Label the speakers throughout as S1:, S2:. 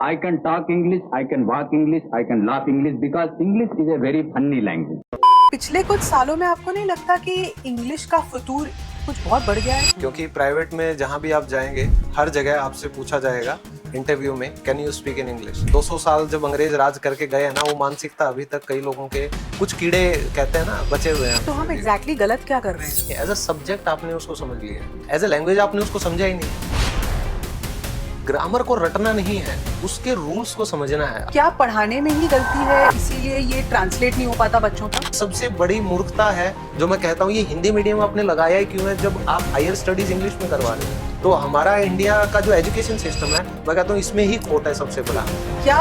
S1: I can talk English, I can walk English, I can laugh English because English is a very funny language.
S2: पिछले कुछ सालों में आपको नहीं लगता कि इंग्लिश का फतूर कुछ बहुत बढ़ गया है?
S3: क्योंकि प्राइवेट में जहाँ भी आप जाएंगे हर जगह आपसे पूछा जाएगा इंटरव्यू में, can you speak in English. 200 साल जब अंग्रेज राज करके गए हैं ना, वो मानसिकता अभी तक कई लोगों के कुछ कीड़े कहते हैं ना बचे हुए हैं।
S2: तो हम एग्जैक्टली गलत क्या कर रहे हैं?
S3: एज अ सब्जेक्ट आपने उसको समझ लिया, एज अ लैंग्वेज आपने उसको समझा ही नहीं। ग्रामर को रटना नहीं है, उसके रूल्स को समझना है।
S2: क्या पढ़ाने में ही गलती है इसीलिए ये ट्रांसलेट नहीं हो पाता बच्चों तक?
S3: सबसे बड़ी मूर्खता है जो मैं कहता हूँ, ये हिंदी मीडियम आपने लगाया ही क्यों है जब आप हायर स्टडीज इंग्लिश में करवा रहे हो। तो हमारा इंडिया का जो एजुकेशन सिस्टम है, मैं कहता हूँ इसमें ही खोट है सबसे बड़ा।
S2: क्या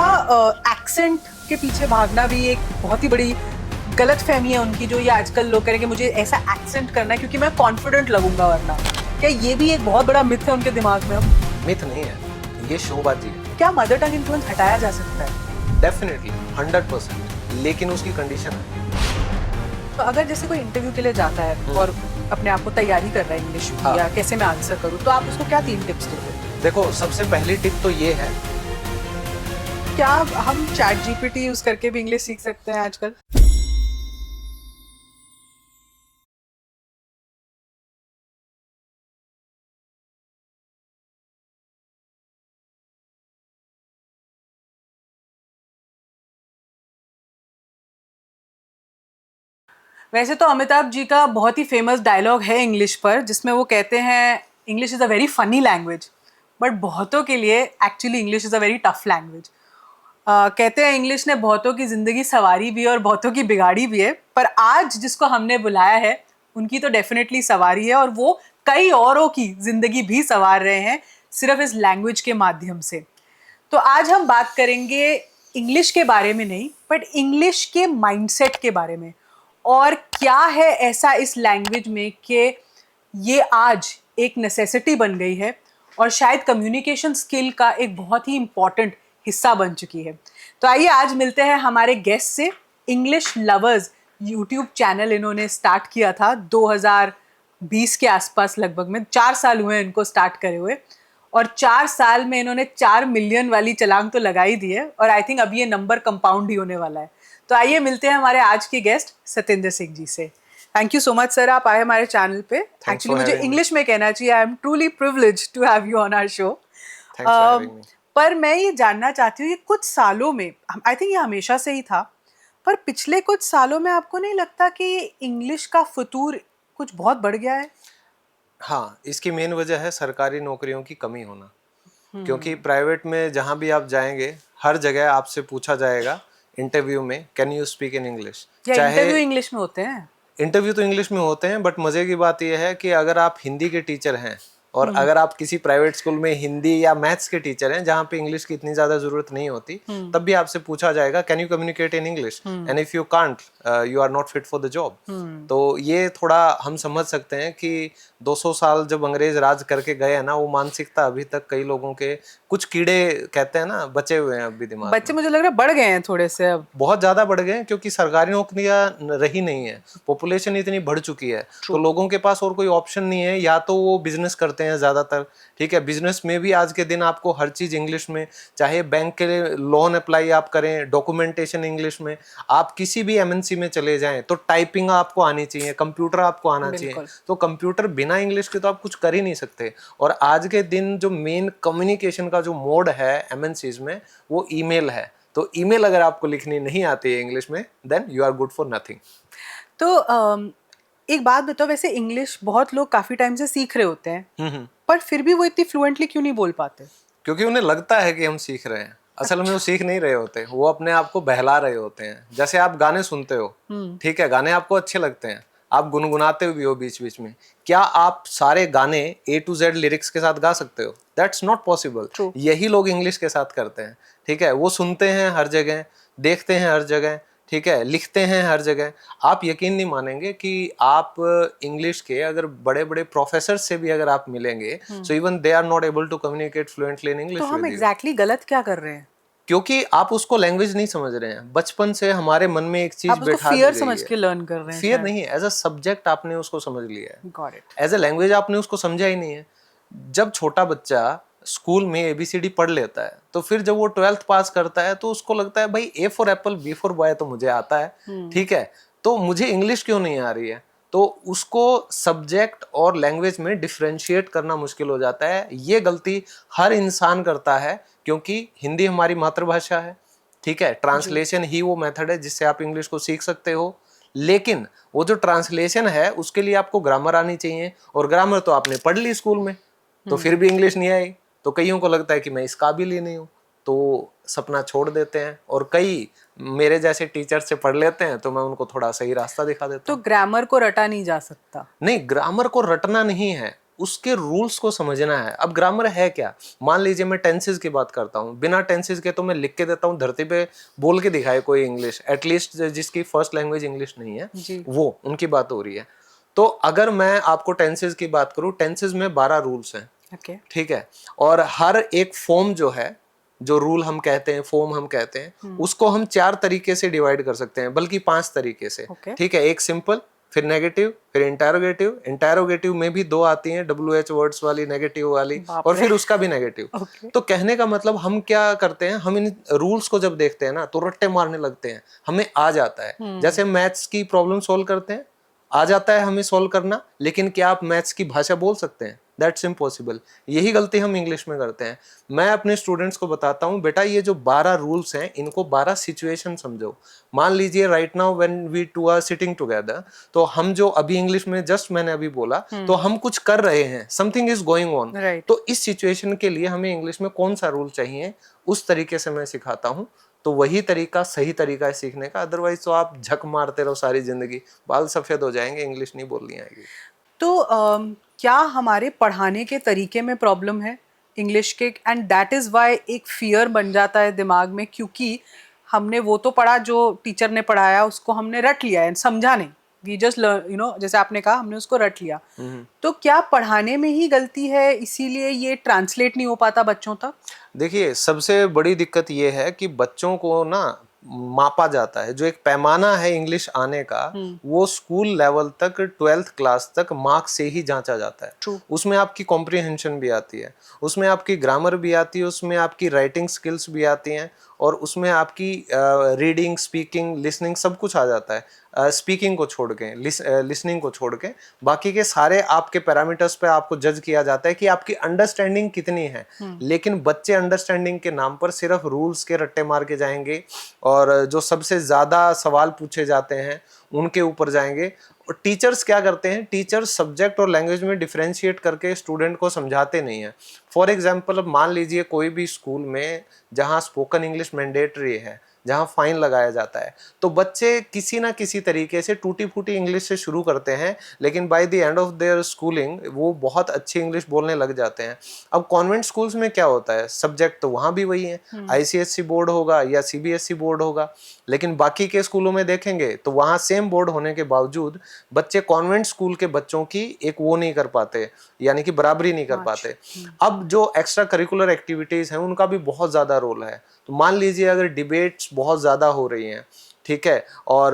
S2: एक्सेंट के पीछे भागना भी एक बहुत ही बड़ी गलत फहमी है उनकी, जो ये आजकल लोग करेंगे मुझे ऐसा एक्सेंट करना है क्योंकि मैं कॉन्फिडेंट लगूंगा वरना? क्या ये भी एक बहुत बड़ा मिथ है उनके दिमाग में? अब
S3: मिथ नहीं है, ये शोबाजी है।
S2: क्या मदर टंग इन्फ्लुएंस हटाया जा सकता है?
S3: डेफिनेटली 100%, लेकिन उसकी कंडीशन है।
S2: तो अगर जैसे कोई इंटरव्यू के लिए जाता है और अपने आप को तैयारी कर रहा है इंग्लिश में, या कैसे मैं आंसर करूं, तो आप उसको क्या 3 टिप्स दोगे?
S3: देखो, सबसे पहली टिप तो ये है,
S2: क्या हम चैट जीपीटी यूज करके भी इंग्लिश सीख सकते हैं आजकल? वैसे तो अमिताभ जी का बहुत ही फेमस डायलॉग है इंग्लिश पर, जिसमें वो कहते हैं English is a very funny language, but बहुतों के लिए actually English is a very tough language. कहते हैं इंग्लिश ने बहुतों की ज़िंदगी संवारी भी है और बहुतों की बिगाड़ी भी है, पर आज जिसको हमने बुलाया है उनकी तो डेफिनेटली सवारी है, और वो कई औरों की ज़िंदगी भी संवार रहे हैं सिर्फ इस लैंग्वेज के माध्यम से। तो आज हम बात करेंगे इंग्लिश के बारे में नहीं, बट इंग्लिश के माइंडसेट के बारे में, और क्या है ऐसा इस लैंग्वेज में कि ये आज एक नेसेसिटी बन गई है और शायद कम्युनिकेशन स्किल का एक बहुत ही इम्पॉर्टेंट हिस्सा बन चुकी है। तो आइए आज मिलते हैं हमारे गेस्ट से। इंग्लिश लवर्स यूट्यूब चैनल इन्होंने स्टार्ट किया था 2020 के आसपास, लगभग में 4 साल हुए इनको स्टार्ट करे हुए, और 4 साल में इन्होंने 4 मिलियन वाली छलांग तो लगा ही दी है, और आई थिंक अभी ये नंबर कंपाउंड ही होने वाला है। तो आइए मिलते हैं हमारे आज के गेस्ट सतेंद्र सिंह जी से। Thank you so much sir, आप आए हमारे चैनल पे। एक्चुअली मुझे इंग्लिश में कहना चाहिए, I am truly privileged to have you on our show. पर मैं ये जानना चाहती हूँ, ये कुछ सालों में, आई थिंक ये हमेशा से ही था, पर पिछले कुछ सालों में आपको नहीं लगता कि इंग्लिश का फतूर कुछ बहुत बढ़ गया है?
S3: हाँ, इसकी मेन वजह है सरकारी नौकरियों की कमी होना। क्योंकि प्राइवेट में जहाँ भी आप जाएंगे हर जगह आपसे पूछा जाएगा इंटरव्यू में, can you speak in English.
S2: चाहे इंटरव्यू इंग्लिश में होते हैं,
S3: इंटरव्यू तो इंग्लिश में होते हैं, बट मजे की बात यह है कि अगर आप हिंदी के टीचर हैं और अगर आप किसी प्राइवेट स्कूल में हिंदी या मैथ्स के टीचर हैं जहाँ पे इंग्लिश की इतनी ज्यादा जरूरत नहीं होती, तब भी आपसे पूछा जाएगा can you communicate in English, and if you can't you are not fit for the job. तो ये थोड़ा हम समझ सकते हैं कि 200 साल जब अंग्रेज राज करके गए हैं ना, वो मानसिकता अभी तक कई लोगों के कुछ कीड़े कहते हैं ना बचे हुए हैं अभी दिमाग
S2: बच्चे मुझे लग रहा है बढ़ गए हैं थोड़े से, अब बहुत
S3: ज्यादा बढ़ गए हैं, क्योंकि सरकारी नौकरियां रही नहीं है, पॉपुलेशन इतनी बढ़ चुकी है, तो लोगों के पास और कोई ऑप्शन नहीं है, या तो वो बिजनेस करते हैं ज्यादातर। ठीक है, बिजनेस में भी आज के दिन आपको हर चीज इंग्लिश में, चाहे बैंक के लिए लोन अप्लाई आप करें, डॉक्यूमेंटेशन इंग्लिश में, आप किसी भी एमएनसी में चले जाएं तो टाइपिंग आपको आनी चाहिए, कंप्यूटर आपको आना चाहिए, तो कंप्यूटर बिना इंग्लिश के तो आप कुछ कर ही नहीं सकते। और आज के दिन जो मेन कम्युनिकेशन का जो मोड है एमएनसीज में, वो ईमेल है। तो ईमेल अगर आपको लिखनी नहीं आती है इंग्लिश में, then you are good for nothing.
S2: तो एक बात बताओ, वैसे इंग्लिश बहुत लोग काफी टाइम से सीख रहे होते हैं, पर फिर भी वो इतनी फ्लुएंटली क्यों नहीं बोल पाते?
S3: क्योंकि उन्हें लगता है कि हम सीख रहे हैं, असल में वो सीख नहीं रहे होते, वो अपने आप को बहला रहे होते हैं। जैसे आप गाने सुनते हो, ठीक है, गाने आपको अच्छे लगते हैं, आप गुनगुनाते भी हो बीच बीच में, क्या आप सारे गाने A to Z लिरिक्स के साथ गा सकते हो? That's not possible. यही लोग इंग्लिश के साथ करते हैं। ठीक है, वो सुनते हैं हर जगह, देखते हैं हर जगह, ठीक है, लिखते हैं हर जगह। आप यकीन नहीं मानेंगे कि आप इंग्लिश के अगर बड़े बड़े प्रोफेसर से भी अगर आप मिलेंगे, so even they are not able to communicate fluently in English.
S2: तो हम एग्जैक्टली गलत क्या कर रहे हैं?
S3: क्योंकि आप उसको लैंग्वेज नहीं समझ रहे हैं। बचपन से हमारे मन में एक चीज बैठा
S2: फियर समझ के लर्न कर रहे हैं।
S3: फियर नहीं है, एज अ सब्जेक्ट आपने उसको समझ लिया है,
S2: got it.
S3: As a language आपने उसको समझा ही नहीं है। जब छोटा बच्चा स्कूल में ABCD पढ़ लेता है, तो फिर जब वो 12th पास करता है तो उसको लगता है भाई A for Apple B for boy तो मुझे आता है, ठीक है, तो मुझे इंग्लिश क्यों नहीं आ रही है। तो उसको सब्जेक्ट और लैंग्वेज में डिफरेंशिएट करना मुश्किल हो जाता है। ये गलती हर इंसान करता है, क्योंकि हिंदी हमारी मातृभाषा है, ठीक है, ट्रांसलेशन ही वो मेथड है जिससे आप इंग्लिश को सीख सकते हो। लेकिन वो जो ट्रांसलेशन है उसके लिए आपको ग्रामर आनी चाहिए, और ग्रामर तो आपने पढ़ ली स्कूल में, तो फिर भी इंग्लिश नहीं आई, तो कईयों को लगता है कि मैं इस काबिल ही नहीं हूँ, तो सपना छोड़ देते हैं। और कई मेरे जैसे टीचर से पढ़ लेते हैं, तो मैं उनको थोड़ा सही रास्ता दिखा देता
S2: तो
S3: हूँ।
S2: ग्रामर को रटा नहीं जा सकता?
S3: नहीं, ग्रामर को रटना नहीं है, उसके रूल्स को समझना है। अब ग्रामर है क्या, मान लीजिए मैं टेंसेस की बात करता हूँ, बिना टेंसेस के तो मैं लिख के देता हूँ, धरती पे बोल के दिखाए कोई इंग्लिश, एटलीस्ट जिसकी फर्स्ट लैंग्वेज इंग्लिश नहीं है
S2: जी।
S3: वो, उनकी बात हो रही है। तो अगर मैं आपको टेंसेस की बात करूँ, टेंसेस में 12 रूल्स हैं,
S2: ओके।
S3: ठीक है, और हर एक फॉर्म जो है, जो रूल हम कहते हैं, फॉर्म हम कहते हैं, उसको हम 4 तरीके से डिवाइड कर सकते हैं, बल्कि 5 तरीके से,
S2: Okay.
S3: ठीक है। एक सिंपल, फिर नेगेटिव, फिर इंटेरोगेटिव, इंटेरोगेटिव में भी 2 आती हैं, WH वर्ड्स वाली, नेगेटिव वाली, और फिर उसका भी नेगेटिव।
S2: Okay.
S3: तो कहने का मतलब हम क्या करते हैं, हम इन रूल्स को जब देखते हैं ना तो रट्टे मारने लगते हैं, हमें आ जाता है। जैसे मैथ्स की प्रॉब्लम सॉल्व करते हैं, आ जाता है हमें सॉल्व करना, लेकिन क्या आप मैथ्स की भाषा बोल सकते हैं? That's impossible. यही गलती हम इंग्लिश में करते हैं। मैं अपने स्टूडेंट्स को बताता हूँ, बेटा ये जो 12 रूल्स हैं, इनको 12 सिचुएशन समझो। मान लीजिए right now when we two are sitting together, तो हम जो अभी इंग्लिश में जस्ट मैंने अभी बोला, तो हम कुछ कर रहे हैं, समथिंग इज गोइंग ऑन। तो इस सिचुएशन के लिए हमें इंग्लिश में कौन सा रूल चाहिए, उस तरीके से मैं सिखाता हूँ। तो वही तरीका सही तरीका है सीखने का, अदरवाइज तो आप झक मारते रहो सारी जिंदगी, बाल सफेद हो जाएंगे, इंग्लिश नहीं बोलनी आएगी।
S2: तो क्या हमारे पढ़ाने के तरीके में प्रॉब्लम है इंग्लिश के, एंड दैट इज़ वाई एक फियर बन जाता है दिमाग में, क्योंकि हमने वो तो पढ़ा जो टीचर ने पढ़ाया, उसको हमने रट लिया है, समझा नहीं, वी जस्ट लर्न, जैसे आपने कहा हमने उसको रट लिया। तो क्या पढ़ाने में ही गलती है, इसीलिए ये ट्रांसलेट नहीं हो पाता बच्चों तक?
S3: देखिए, सबसे बड़ी दिक्कत ये है कि बच्चों को ना मापा जाता है, जो एक पैमाना है इंग्लिश आने का, वो स्कूल लेवल तक, 12th क्लास तक मार्क्स से ही जांचा जाता है।
S2: True.
S3: उसमें आपकी कॉम्प्रिहेंशन भी आती है, उसमें आपकी ग्रामर भी आती है, उसमें आपकी राइटिंग स्किल्स भी आती हैं, और उसमें आपकी रीडिंग, स्पीकिंग, लिसनिंग सब कुछ आ जाता है। स्पीकिंग को छोड़ के, लिसनिंग को छोड़ के, बाकी के सारे आपके पैरामीटर्स पे आपको जज किया जाता है कि आपकी अंडरस्टैंडिंग कितनी है। लेकिन बच्चे अंडरस्टैंडिंग के नाम पर सिर्फ रूल्स के रट्टे मार के जाएंगे, और जो सबसे ज्यादा सवाल पूछे जाते हैं उनके ऊपर जाएंगे। और टीचर्स क्या करते हैं, टीचर्स सब्जेक्ट और लैंग्वेज में डिफरेंशिएट करके स्टूडेंट को समझाते नहीं है। फॉर एग्जाम्पल, अब मान लीजिए कोई भी स्कूल में जहाँ स्पोकन इंग्लिश मैंडेटरी है, जहाँ फाइन लगाया जाता है, तो बच्चे किसी ना किसी तरीके से टूटी फूटी इंग्लिश से शुरू करते हैं, लेकिन by the end of their schooling वो बहुत अच्छी इंग्लिश बोलने लग जाते हैं। अब कॉन्वेंट स्कूल्स में क्या होता है, सब्जेक्ट तो वहाँ भी वही है, ICSE बोर्ड होगा या CBSE बोर्ड होगा, लेकिन बाकी के स्कूलों में देखेंगे तो वहाँ सेम बोर्ड होने के बावजूद बच्चे कॉन्वेंट स्कूल के बच्चों की एक वो नहीं कर पाते, यानी कि बराबरी नहीं कर पाते। अब जो एक्स्ट्रा करिकुलर एक्टिविटीज हैं उनका भी बहुत ज्यादा रोल है। तो मान लीजिए अगर डिबेट्स बहुत ज्यादा हो रही हैं, ठीक है, और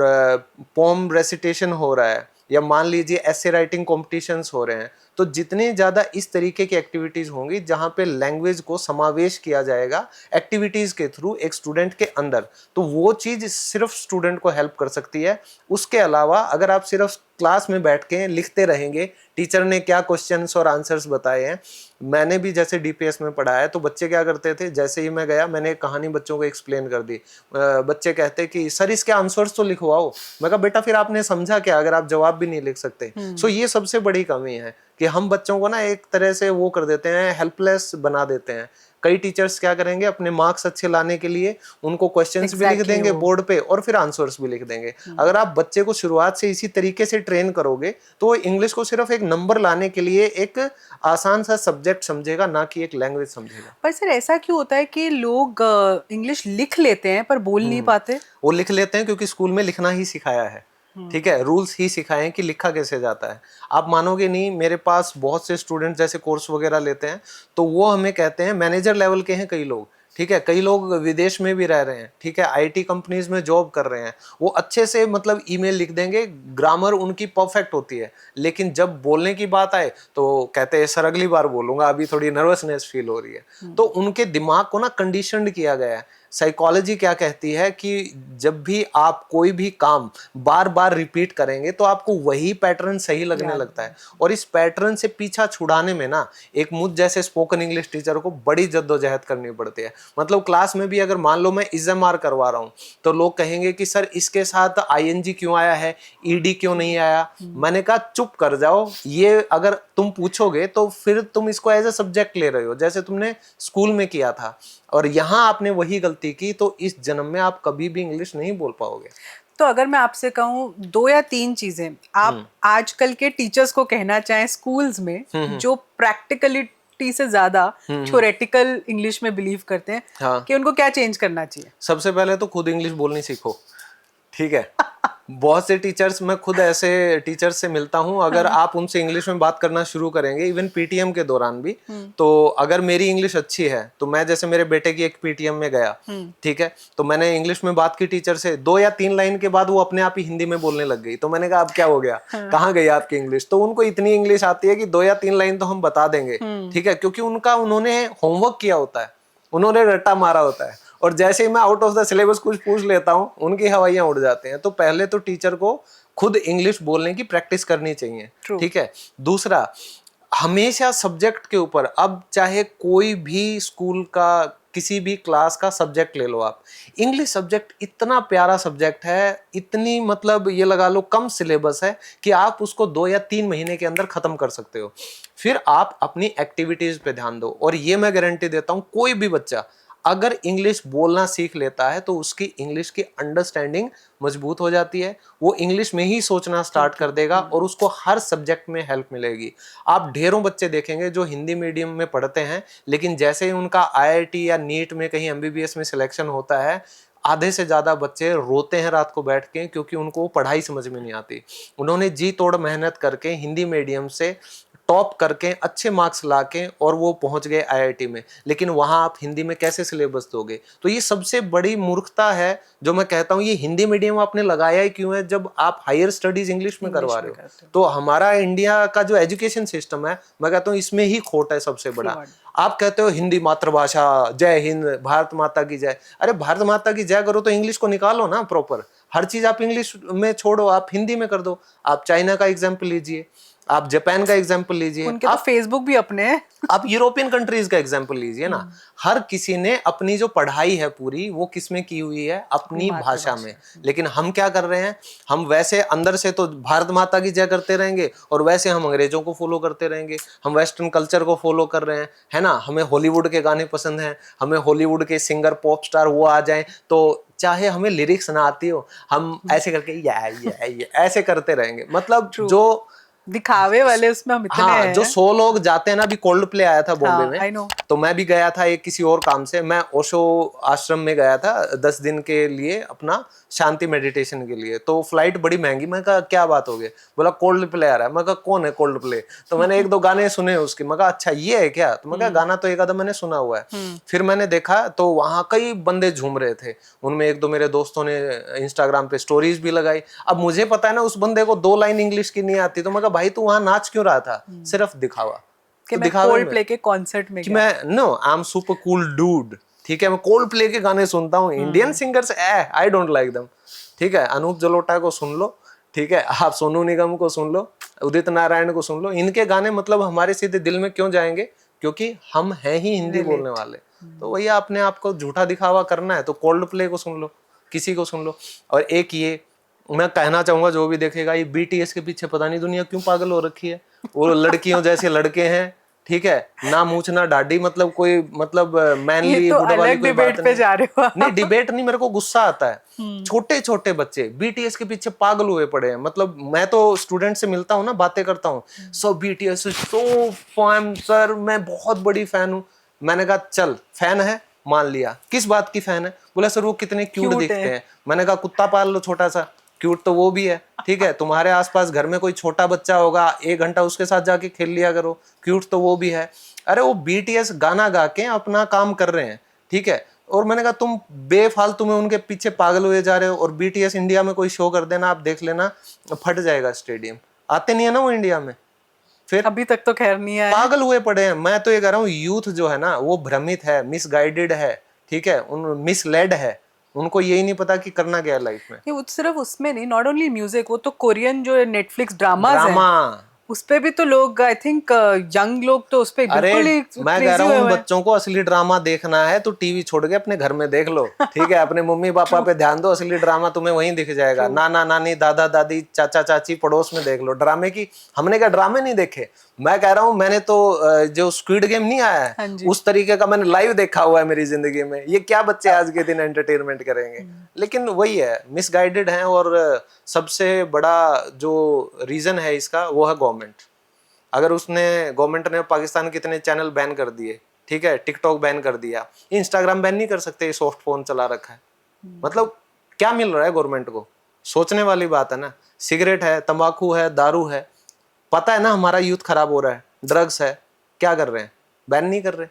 S3: पोम रेसिटेशन हो रहा है, या मान लीजिए ऐसे राइटिंग कॉम्पिटिशन्स हो रहे हैं, तो जितने ज़्यादा इस तरीके की एक्टिविटीज़ होंगी जहाँ पे लैंग्वेज को समावेश किया जाएगा एक्टिविटीज़ के थ्रू एक स्टूडेंट के अंदर, तो वो चीज़ सिर्फ स्टूडेंट को हेल्प कर सकती है। उसके अलावा अगर आप सिर्फ क्लास में बैठ के लिखते रहेंगे टीचर ने क्या क्वेश्चंस और आंसर्स बताए हैं, मैंने भी जैसे DPS में पढ़ा है, तो बच्चे क्या करते थे, जैसे ही मैं गया मैंने एक कहानी बच्चों को एक्सप्लेन कर दी, बच्चे कहते कि सर इसके आंसर्स तो लिखवाओ। मैं कहा बेटा फिर आपने समझा क्या अगर आप जवाब भी नहीं लिख सकते। सो ये सबसे बड़ी कमी है कि हम बच्चों को ना एक तरह से वो कर देते हैं, हेल्पलेस बना देते हैं। कई टीचर्स क्या करेंगे, अपने मार्क्स अच्छे लाने के लिए उनको क्वेश्चंस भी लिख देंगे बोर्ड पे और फिर आंसर्स भी लिख देंगे। अगर आप बच्चे को शुरुआत से इसी तरीके से ट्रेन करोगे तो इंग्लिश को सिर्फ एक नंबर लाने के लिए एक आसान सा सब्जेक्ट समझेगा, ना कि एक लैंग्वेज समझेगा।
S2: पर सर ऐसा क्यों होता है कि लोग इंग्लिश लिख लेते हैं पर बोल नहीं पाते?
S3: वो लिख लेते हैं क्योंकि स्कूल में लिखना ही सिखाया है, ठीक है, रूल्स ही सिखाए हैं कि लिखा कैसे जाता है। आप मानोगे नहीं, मेरे पास बहुत से स्टूडेंट जैसे कोर्स वगैरह लेते हैं तो वो हमें कहते हैं, मैनेजर लेवल के हैं कई लोग, ठीक है, कई लोग विदेश में भी रह रहे हैं, ठीक है, आईटी कंपनीज में जॉब कर रहे हैं, वो अच्छे से मतलब ईमेल लिख देंगे, ग्रामर उनकी परफेक्ट होती है, लेकिन जब बोलने की बात आए तो कहते हैं सर अगली बार बोलूंगा, अभी थोड़ी नर्वसनेस फील हो रही है। तो उनके दिमाग को ना कंडीशनड किया गया है। साइकोलॉजी क्या कहती है कि जब भी आप कोई भी काम बार बार रिपीट करेंगे तो आपको वही पैटर्न सही लगने लगता है, और इस पैटर्न से पीछा छुड़ाने में ना एक मुझ जैसे स्पोकन इंग्लिश टीचर को बड़ी जद्दोजहद करनी पड़ती है। मतलब क्लास में भी अगर मान लो मैं इज़्ज़ामार करवा रहा हूँ तो लोग कहेंगे कि सर इसके साथ आईएनजी क्यों आया है, ईडी क्यों नहीं आया। मैंने कहा चुप कर जाओ, ये अगर तुम पूछोगे तो फिर तुम इसको एज ए सब्जेक्ट ले रहे हो, जैसे तुमने स्कूल में किया था, और यहाँ आपने वही गलती की, तो इस जन्म में आप कभी भी इंग्लिश नहीं बोल पाओगे।
S2: तो अगर मैं आपसे कहूँ 2 या 3 चीजें आप आजकल के टीचर्स को कहना चाहें स्कूल्स में जो प्रैक्टिकलिटी से ज्यादा थ्योरेटिकल इंग्लिश में बिलीव करते हैं,
S3: हाँ।
S2: कि उनको क्या चेंज करना चाहिए?
S3: सबसे पहले तो खुद इंग्लिश बोलनी सीखो, ठीक है। बहुत से टीचर्स, मैं खुद ऐसे टीचर्स से मिलता हूं, अगर आप उनसे इंग्लिश में बात करना शुरू करेंगे इवन पीटीएम के दौरान भी, तो अगर मेरी इंग्लिश अच्छी है तो मैं जैसे मेरे बेटे की एक पीटीएम में गया, ठीक है, तो मैंने इंग्लिश में बात की टीचर से, 2 या 3 लाइन के बाद वो अपने आप ही हिंदी में बोलने लग गई। तो मैंने कहा अब क्या हो गया, कहाँ गई आपकी इंग्लिश? तो उनको इतनी इंग्लिश आती है कि 2 या 3 लाइन तो हम बता देंगे, ठीक है, क्योंकि उन्होंने होमवर्क किया होता है, उन्होंने रट्टा मारा होता है, और जैसे ही मैं आउट ऑफ द सिलेबस कुछ पूछ लेता हूँ उनकी हवाइयां उड़ जाते हैं। तो पहले तो टीचर को खुद इंग्लिश बोलने की प्रैक्टिस करनी चाहिए, ठीक है। दूसरा, हमेशा सब्जेक्ट के ऊपर, अब चाहे कोई भी स्कूल का किसी भी क्लास का सब्जेक्ट ले लो आप, इंग्लिश सब्जेक्ट इतना प्यारा सब्जेक्ट है, इतनी मतलब ये लगा लो कम सिलेबस है कि आप उसको 2 या 3 महीने के अंदर खत्म कर सकते हो। फिर आप अपनी एक्टिविटीज पे ध्यान दो, और ये मैं गारंटी देता हूँ कोई भी बच्चा अगर इंग्लिश बोलना सीख लेता है तो उसकी इंग्लिश की अंडरस्टैंडिंग मजबूत हो जाती है, वो इंग्लिश में ही सोचना स्टार्ट कर देगा और उसको हर सब्जेक्ट में हेल्प मिलेगी। आप ढेरों बच्चे देखेंगे जो हिंदी मीडियम में पढ़ते हैं, लेकिन जैसे ही उनका आईआईटी या नीट में कहीं एमबीबीएस में सिलेक्शन होता है, आधे से ज्यादा बच्चे रोते हैं रात को बैठ के, क्योंकि उनको पढ़ाई समझ में नहीं आती। उन्होंने जी तोड़ मेहनत करके हिंदी मीडियम से टॉप करके अच्छे मार्क्स लाके और वो पहुंच गए आईआईटी में, लेकिन वहां आप हिंदी में कैसे सिलेबस दोगे? तो ये सबसे बड़ी मूर्खता है जो मैं कहता हूँ। ये हिंदी मीडियम आपने लगाया ही क्यों है जब आप हायर स्टडीज इंग्लिश में करवा रहे हो? तो हमारा इंडिया का जो एजुकेशन सिस्टम है, मैं कहता हूँ इसमें ही खोट है सबसे बड़ा। आप कहते हो हिंदी मातृभाषा, जय हिंद, भारत माता की जय। अरे भारत माता की जय करो तो इंग्लिश को निकालो ना प्रॉपर। हर चीज आप इंग्लिश में छोड़ो, आप हिंदी में कर दो। आप चाइना का एग्जाम्पल लीजिए, आप जापान का एग्जाम्पल लीजिए,
S2: उनके तो फेसबुक भी अपने हैं।
S3: आप यूरोपियन कंट्रीज का एग्जाम्पल लीजिए ना। हर किसी ने अपनी जो पढ़ाई है पूरी वो किसमें की हुई है? अपनी भाषा में। लेकिन हम क्या कर रहे हैं? हम वैसे अंदर से तो भारत माता की जय करते रहेंगे और वैसे हम अंग्रेजों को फॉलो करते रहेंगे, हम वेस्टर्न कल्चर को फॉलो कर रहे हैं, है ना। हमें हॉलीवुड के गाने पसंद हैं, हमें हॉलीवुड के सिंगर पॉप स्टार वो आ जाएं तो चाहे हमें लिरिक्स ना आती हो, हम ऐसे करके या ऐसे करते रहेंगे। मतलब जो
S2: दिखावे वाले उसमें हम इतने
S3: हाँ,
S2: हैं।
S3: जो 100 लोग जाते हैं ना, अभी कोल्ड प्ले आया था बॉम्बे
S2: हाँ,
S3: में, तो मैं भी गया था एक किसी और काम से। मैं ओशो आश्रम में गया था 10 दिन के लिए, अपना शांति मेडिटेशन के लिए। तो फ्लाइट बड़ी महंगी। मैं कहा क्या बात हो गई? बोला कोल्ड प्ले आ रहा है। मैं कहा कौन है कोल्ड प्ले? तो मैंने 1-2 गाने सुने उसके। मैं कहा अच्छा ये है क्या? तो मैं कहा गाना तो एक आधा मैंने सुना हुआ है। फिर मैंने देखा तो वहाँ कई बंदे झूम रहे थे, उनमें 1-2 मेरे दोस्तों ने इंस्टाग्राम पे स्टोरीज भी लगाई। अब मुझे पता है ना उस बंदे को 2 लाइन इंग्लिश की नहीं आती, तो मैं कहा भाई तू वहां नाच क्यों रहा था? सिर्फ दिखावा
S2: कि मैं कोल्ड प्ले के कॉन्सर्ट में
S3: मैं I am super cool dude. ठीक है, मैं कोल्ड प्ले के गाने सुनता हूँ, Indian singers I don't like them. ठीक है, अनूप जलोटा को सुन लो, ठीक है, आप सोनू निगम को सुन लो, उदित नारायण को सुन लो। इनके गाने मतलब हमारे सीधे दिल में क्यों जाएंगे? क्योंकि हम हैं ही हिंदी बोलने वाले। तो वही अपने आप को झूठा दिखावा करना है तो कोल्ड प्ले को सुन लो, किसी को सुन लो। और एक ये मैं कहना चाहूंगा जो भी देखेगा, ये बीटीएस के पीछे पता नहीं दुनिया क्यों पागल हो रखी है। वो लड़कियों जैसे लड़के हैं, ठीक है, ना मूछ ना डाडी, मतलब कोई मतलब मैनली
S2: तो अलग डिबेट पे जा रहे हो।
S3: नहीं, डिबेट नहीं, मेरे को गुस्सा आता है। छोटे छोटे बच्चे बीटीएस के पीछे पागल हुए पड़े हैं। मतलब मैं तो स्टूडेंट से मिलता हूँ ना, बातें करता हूँ, सो बीटीएस सो फैन सर, मैं बहुत बड़ी फैन हूँ। मैंने कहा चल फैन है, मान लिया, किस बात की फैन है? बोला सर वो कितने क्यूट दिखते हैं। मैंने कहा कुत्ता पाल लो छोटा सा, क्यूट तो वो भी है। ठीक है, तुम्हारे आसपास घर में कोई छोटा बच्चा होगा, 1 घंटा उसके साथ जाके खेल लिया करो, क्यूट तो वो भी है। अरे वो बीटीएस गाना गा के अपना काम कर रहे हैं, ठीक है। और मैंने कहा तुम बेफालतू में उनके पीछे पागल हुए जा रहे हो, और बीटीएस इंडिया में कोई शो कर देना, आप देख लेना फट जाएगा स्टेडियम। आते नहीं है ना वो इंडिया में, फिर
S2: अभी तक तो खैर नहीं आया।
S3: पागल हुए पड़े हैं। मैं तो ये कह रहा हूँ यूथ जो है ना वो भ्रमित है, मिसगाइडेड है, ठीक है, उन मिसलेड है, उनको यही नहीं पता कि करना क्या है लाइफ में।
S2: ये वो सिर्फ उसमें नहीं, नॉट ओनली म्यूजिक, वो तो कोरियन जो नेटफ्लिक्स ड्रामाज हैं
S3: ड्रामा,
S2: उस पे भी तो लोग, आई थिंक यंग लोग तो उस पे
S3: अरे
S2: बिल्कुल ही
S3: मैं कह
S2: crazy
S3: रहा हूँ
S2: हुए
S3: उन
S2: हुए हैं।
S3: बच्चों को असली ड्रामा देखना है तो टीवी छोड़ के अपने घर में देख लो, ठीक है, अपने मम्मी पापा पे ध्यान दो, असली ड्रामा तुम्हें वहीं दिख जाएगा। नाना नानी, दादा दादी, चाचा चाची पड़ोस में देख लो ड्रामे की। हमने क्या ड्रामे नहीं देखे? मैं कह रहा हूँ मैंने तो जो स्क्विड गेम नहीं आया
S2: हाँ
S3: है
S2: जी।
S3: उस तरीके का मैंने लाइव देखा हुआ है मेरी जिंदगी में। ये क्या बच्चे आज के दिन एंटरटेनमेंट करेंगे? लेकिन वही है, मिसगाइडेड हैं। और सबसे बड़ा जो रीजन है इसका वो है गवर्नमेंट। अगर उसने, गवर्नमेंट ने पाकिस्तान के इतने चैनल बैन कर दिए, ठीक है, टिकटॉक बैन कर दिया, इंस्टाग्राम बैन नहीं कर सकते, सॉफ्ट फोन चला रखा है, मतलब क्या मिल रहा है गवर्नमेंट को? सोचने वाली बात है ना। सिगरेट है, तंबाकू है, दारू है, पता है ना हमारा यूथ खराब हो रहा है, ड्रग्स है, क्या कर रहे हैं? बैन नहीं कर रहे।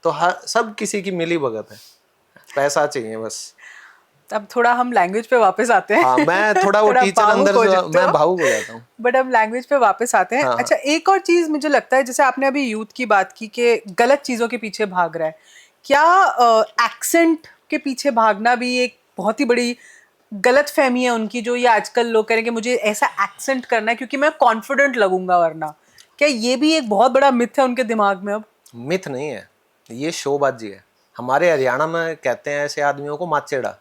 S3: तो हर सब किसी की मिली भगत है, पैसा चाहिए बस।
S2: अब थोड़ा हम लैंग्वेज पे वापस आते हैं।
S3: हाँ, मैं थोड़ा वो टीचर अंदर से मैं भावुक हो जाता हूँ।
S2: बट अब लैंग्वेज पे वापस आते हैं।
S3: हाँ,
S2: अच्छा, एक और चीज मुझे लगता है, जैसे आपने अभी यूथ की बात की कि गलत चीजों के पीछे भाग रहा है, क्या एक्सेंट के पीछे भागना भी एक बहुत ही बड़ी गलत फहमी है उनकी, जो ये आजकल लोग कह रहे हैं कि मुझे ऐसा एक्सेंट करना है क्योंकि मैं कॉन्फिडेंट लगूंगा वरना? क्या ये भी एक बहुत बड़ा मिथ है उनके दिमाग में अब?
S3: मिथ नहीं है, ये शोबाजी है। हमारे हरियाणा में कहते हैं ऐसे आदमियों को माचेड़ा,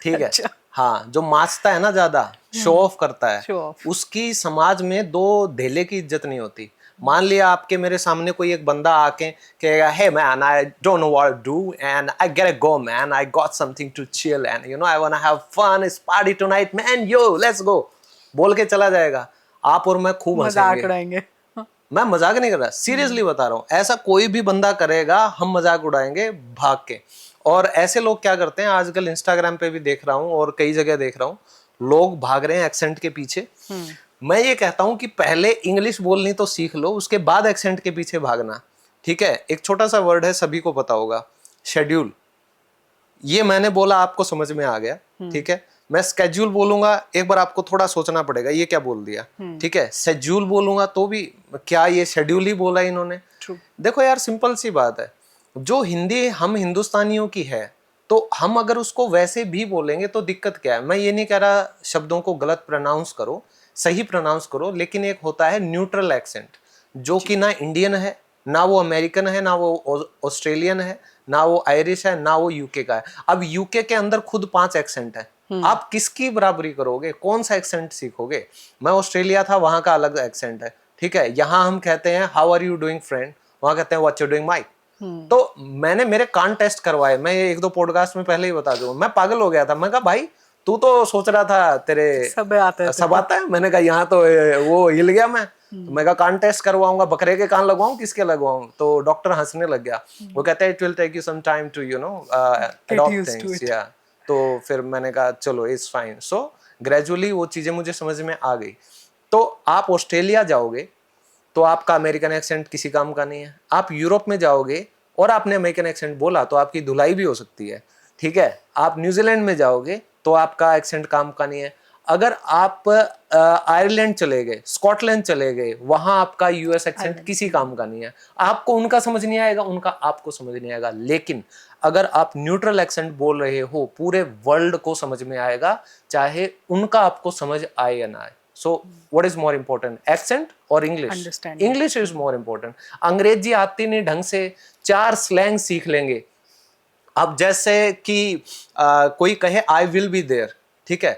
S3: ठीक है।
S2: अच्छा।
S3: हाँ, जो माचता है ना ज्यादा, शो ऑफ करता है,
S2: Show off।
S3: उसकी समाज में दो धेले की इज्जत नहीं होती। मान लिया आपके मेरे सामने कोई एक बंदा आके कहेगा, hey man I don't know what to do and I get a go man, I got something to chill and you know I want to have fun, it's party tonight man, yo let's go, बोल के चला जाएगा। आप और मैं खूब
S2: मजाक
S3: हंसेंगे।
S2: उड़ाएंगे।
S3: मैं मजाक नहीं कर रहा, सीरियसली बता रहा हूँ, ऐसा कोई भी बंदा करेगा हम मजाक उड़ाएंगे भाग के। और ऐसे लोग क्या करते हैं, आजकल इंस्टाग्राम पे भी देख रहा हूँ और कई जगह देख रहा हूँ, लोग भाग रहे हैं एक्सेंट के पीछे। मैं ये कहता हूँ कि पहले इंग्लिश बोलनी तो सीख लो, उसके बाद एक्सेंट के पीछे भागना, ठीक है। एक छोटा सा वर्ड है, सभी को पता होगा, शेड्यूल। ये मैंने बोला आपको समझ में आ गया, ठीक है। मैं स्केड्यूल बोलूंगा, एक बार आपको थोड़ा सोचना पड़ेगा ये क्या बोल दिया, ठीक है। शेड्यूल बोलूंगा तो भी क्या ये शेड्यूल ही बोला इन्होंने? देखो यार, सिंपल सी बात है, जो हिंदी हम हिंदुस्तानियों की है तो हम अगर उसको वैसे भी बोलेंगे तो दिक्कत क्या है? मैं ये नहीं कह रहा शब्दों को गलत प्रोनाउंस करो, सही प्रोनाउंस करो, लेकिन एक होता है न्यूट्रल एक्सेंट, जो कि ना इंडियन है, ना वो अमेरिकन है, ना वो ऑस्ट्रेलियन है, ना वो आयरिश है, ना वो यूके का है। अब यूके के अंदर खुद 5 एक्सेंट है, आप किसकी बराबरी करोगे? कौन सा एक्सेंट सीखोगे? मैं ऑस्ट्रेलिया था, वहां का अलग एक्सेंट है, ठीक है। यहाँ हम कहते हैं how are you doing friend, वहां कहते हैं व्हाट यू डूइंग माइक। तो मैंने मेरे कान टेस्ट करवाए, मैं ये 1-2 पॉडकास्ट में पहले ही बता दूं, मैं पागल हो गया था। मैं कहा भाई तू तो सोच रहा था तेरे सब आता है, मैंने कहा यहाँ तो वो हिल गया। मैं कहा कान टेस्ट करवाऊंगा, बकरे के कान लगवाऊं, किसके लगवाऊं? तो डॉक्टर हंसने लग गया, वो कहता है it will take you some time to you know adopt things, yeah. तो फिर मैंने कहा चलो इट्स फाइन। सो ग्रेजुअली वो चीजें मुझे समझ में आ गई। तो आप ऑस्ट्रेलिया जाओगे तो आपका अमेरिकन एक्सेंट किसी काम का नहीं है। आप यूरोप में जाओगे और आपने अमेरिकन एक्सेंट बोला तो आपकी धुलाई भी हो सकती है, ठीक है। आप न्यूजीलैंड में जाओगे तो आपका एक्सेंट काम का नहीं है। अगर आप आयरलैंड चले गए, स्कॉटलैंड चले गए, वहां आपका यूएस एक्सेंट किसी काम का नहीं है। आपको उनका समझ नहीं आएगा, उनका आपको समझ नहीं आएगा। लेकिन अगर आप न्यूट्रल एक्सेंट बोल रहे हो, पूरे वर्ल्ड को समझ में आएगा, चाहे उनका आपको समझ आए या ना आए। So what is more important, accent or English? English is more important. अंग्रेजी आती नहीं ढंग से, 4 स्लैंग सीख लेंगे। अब जैसे कि कोई कहे I will be there, ठीक है,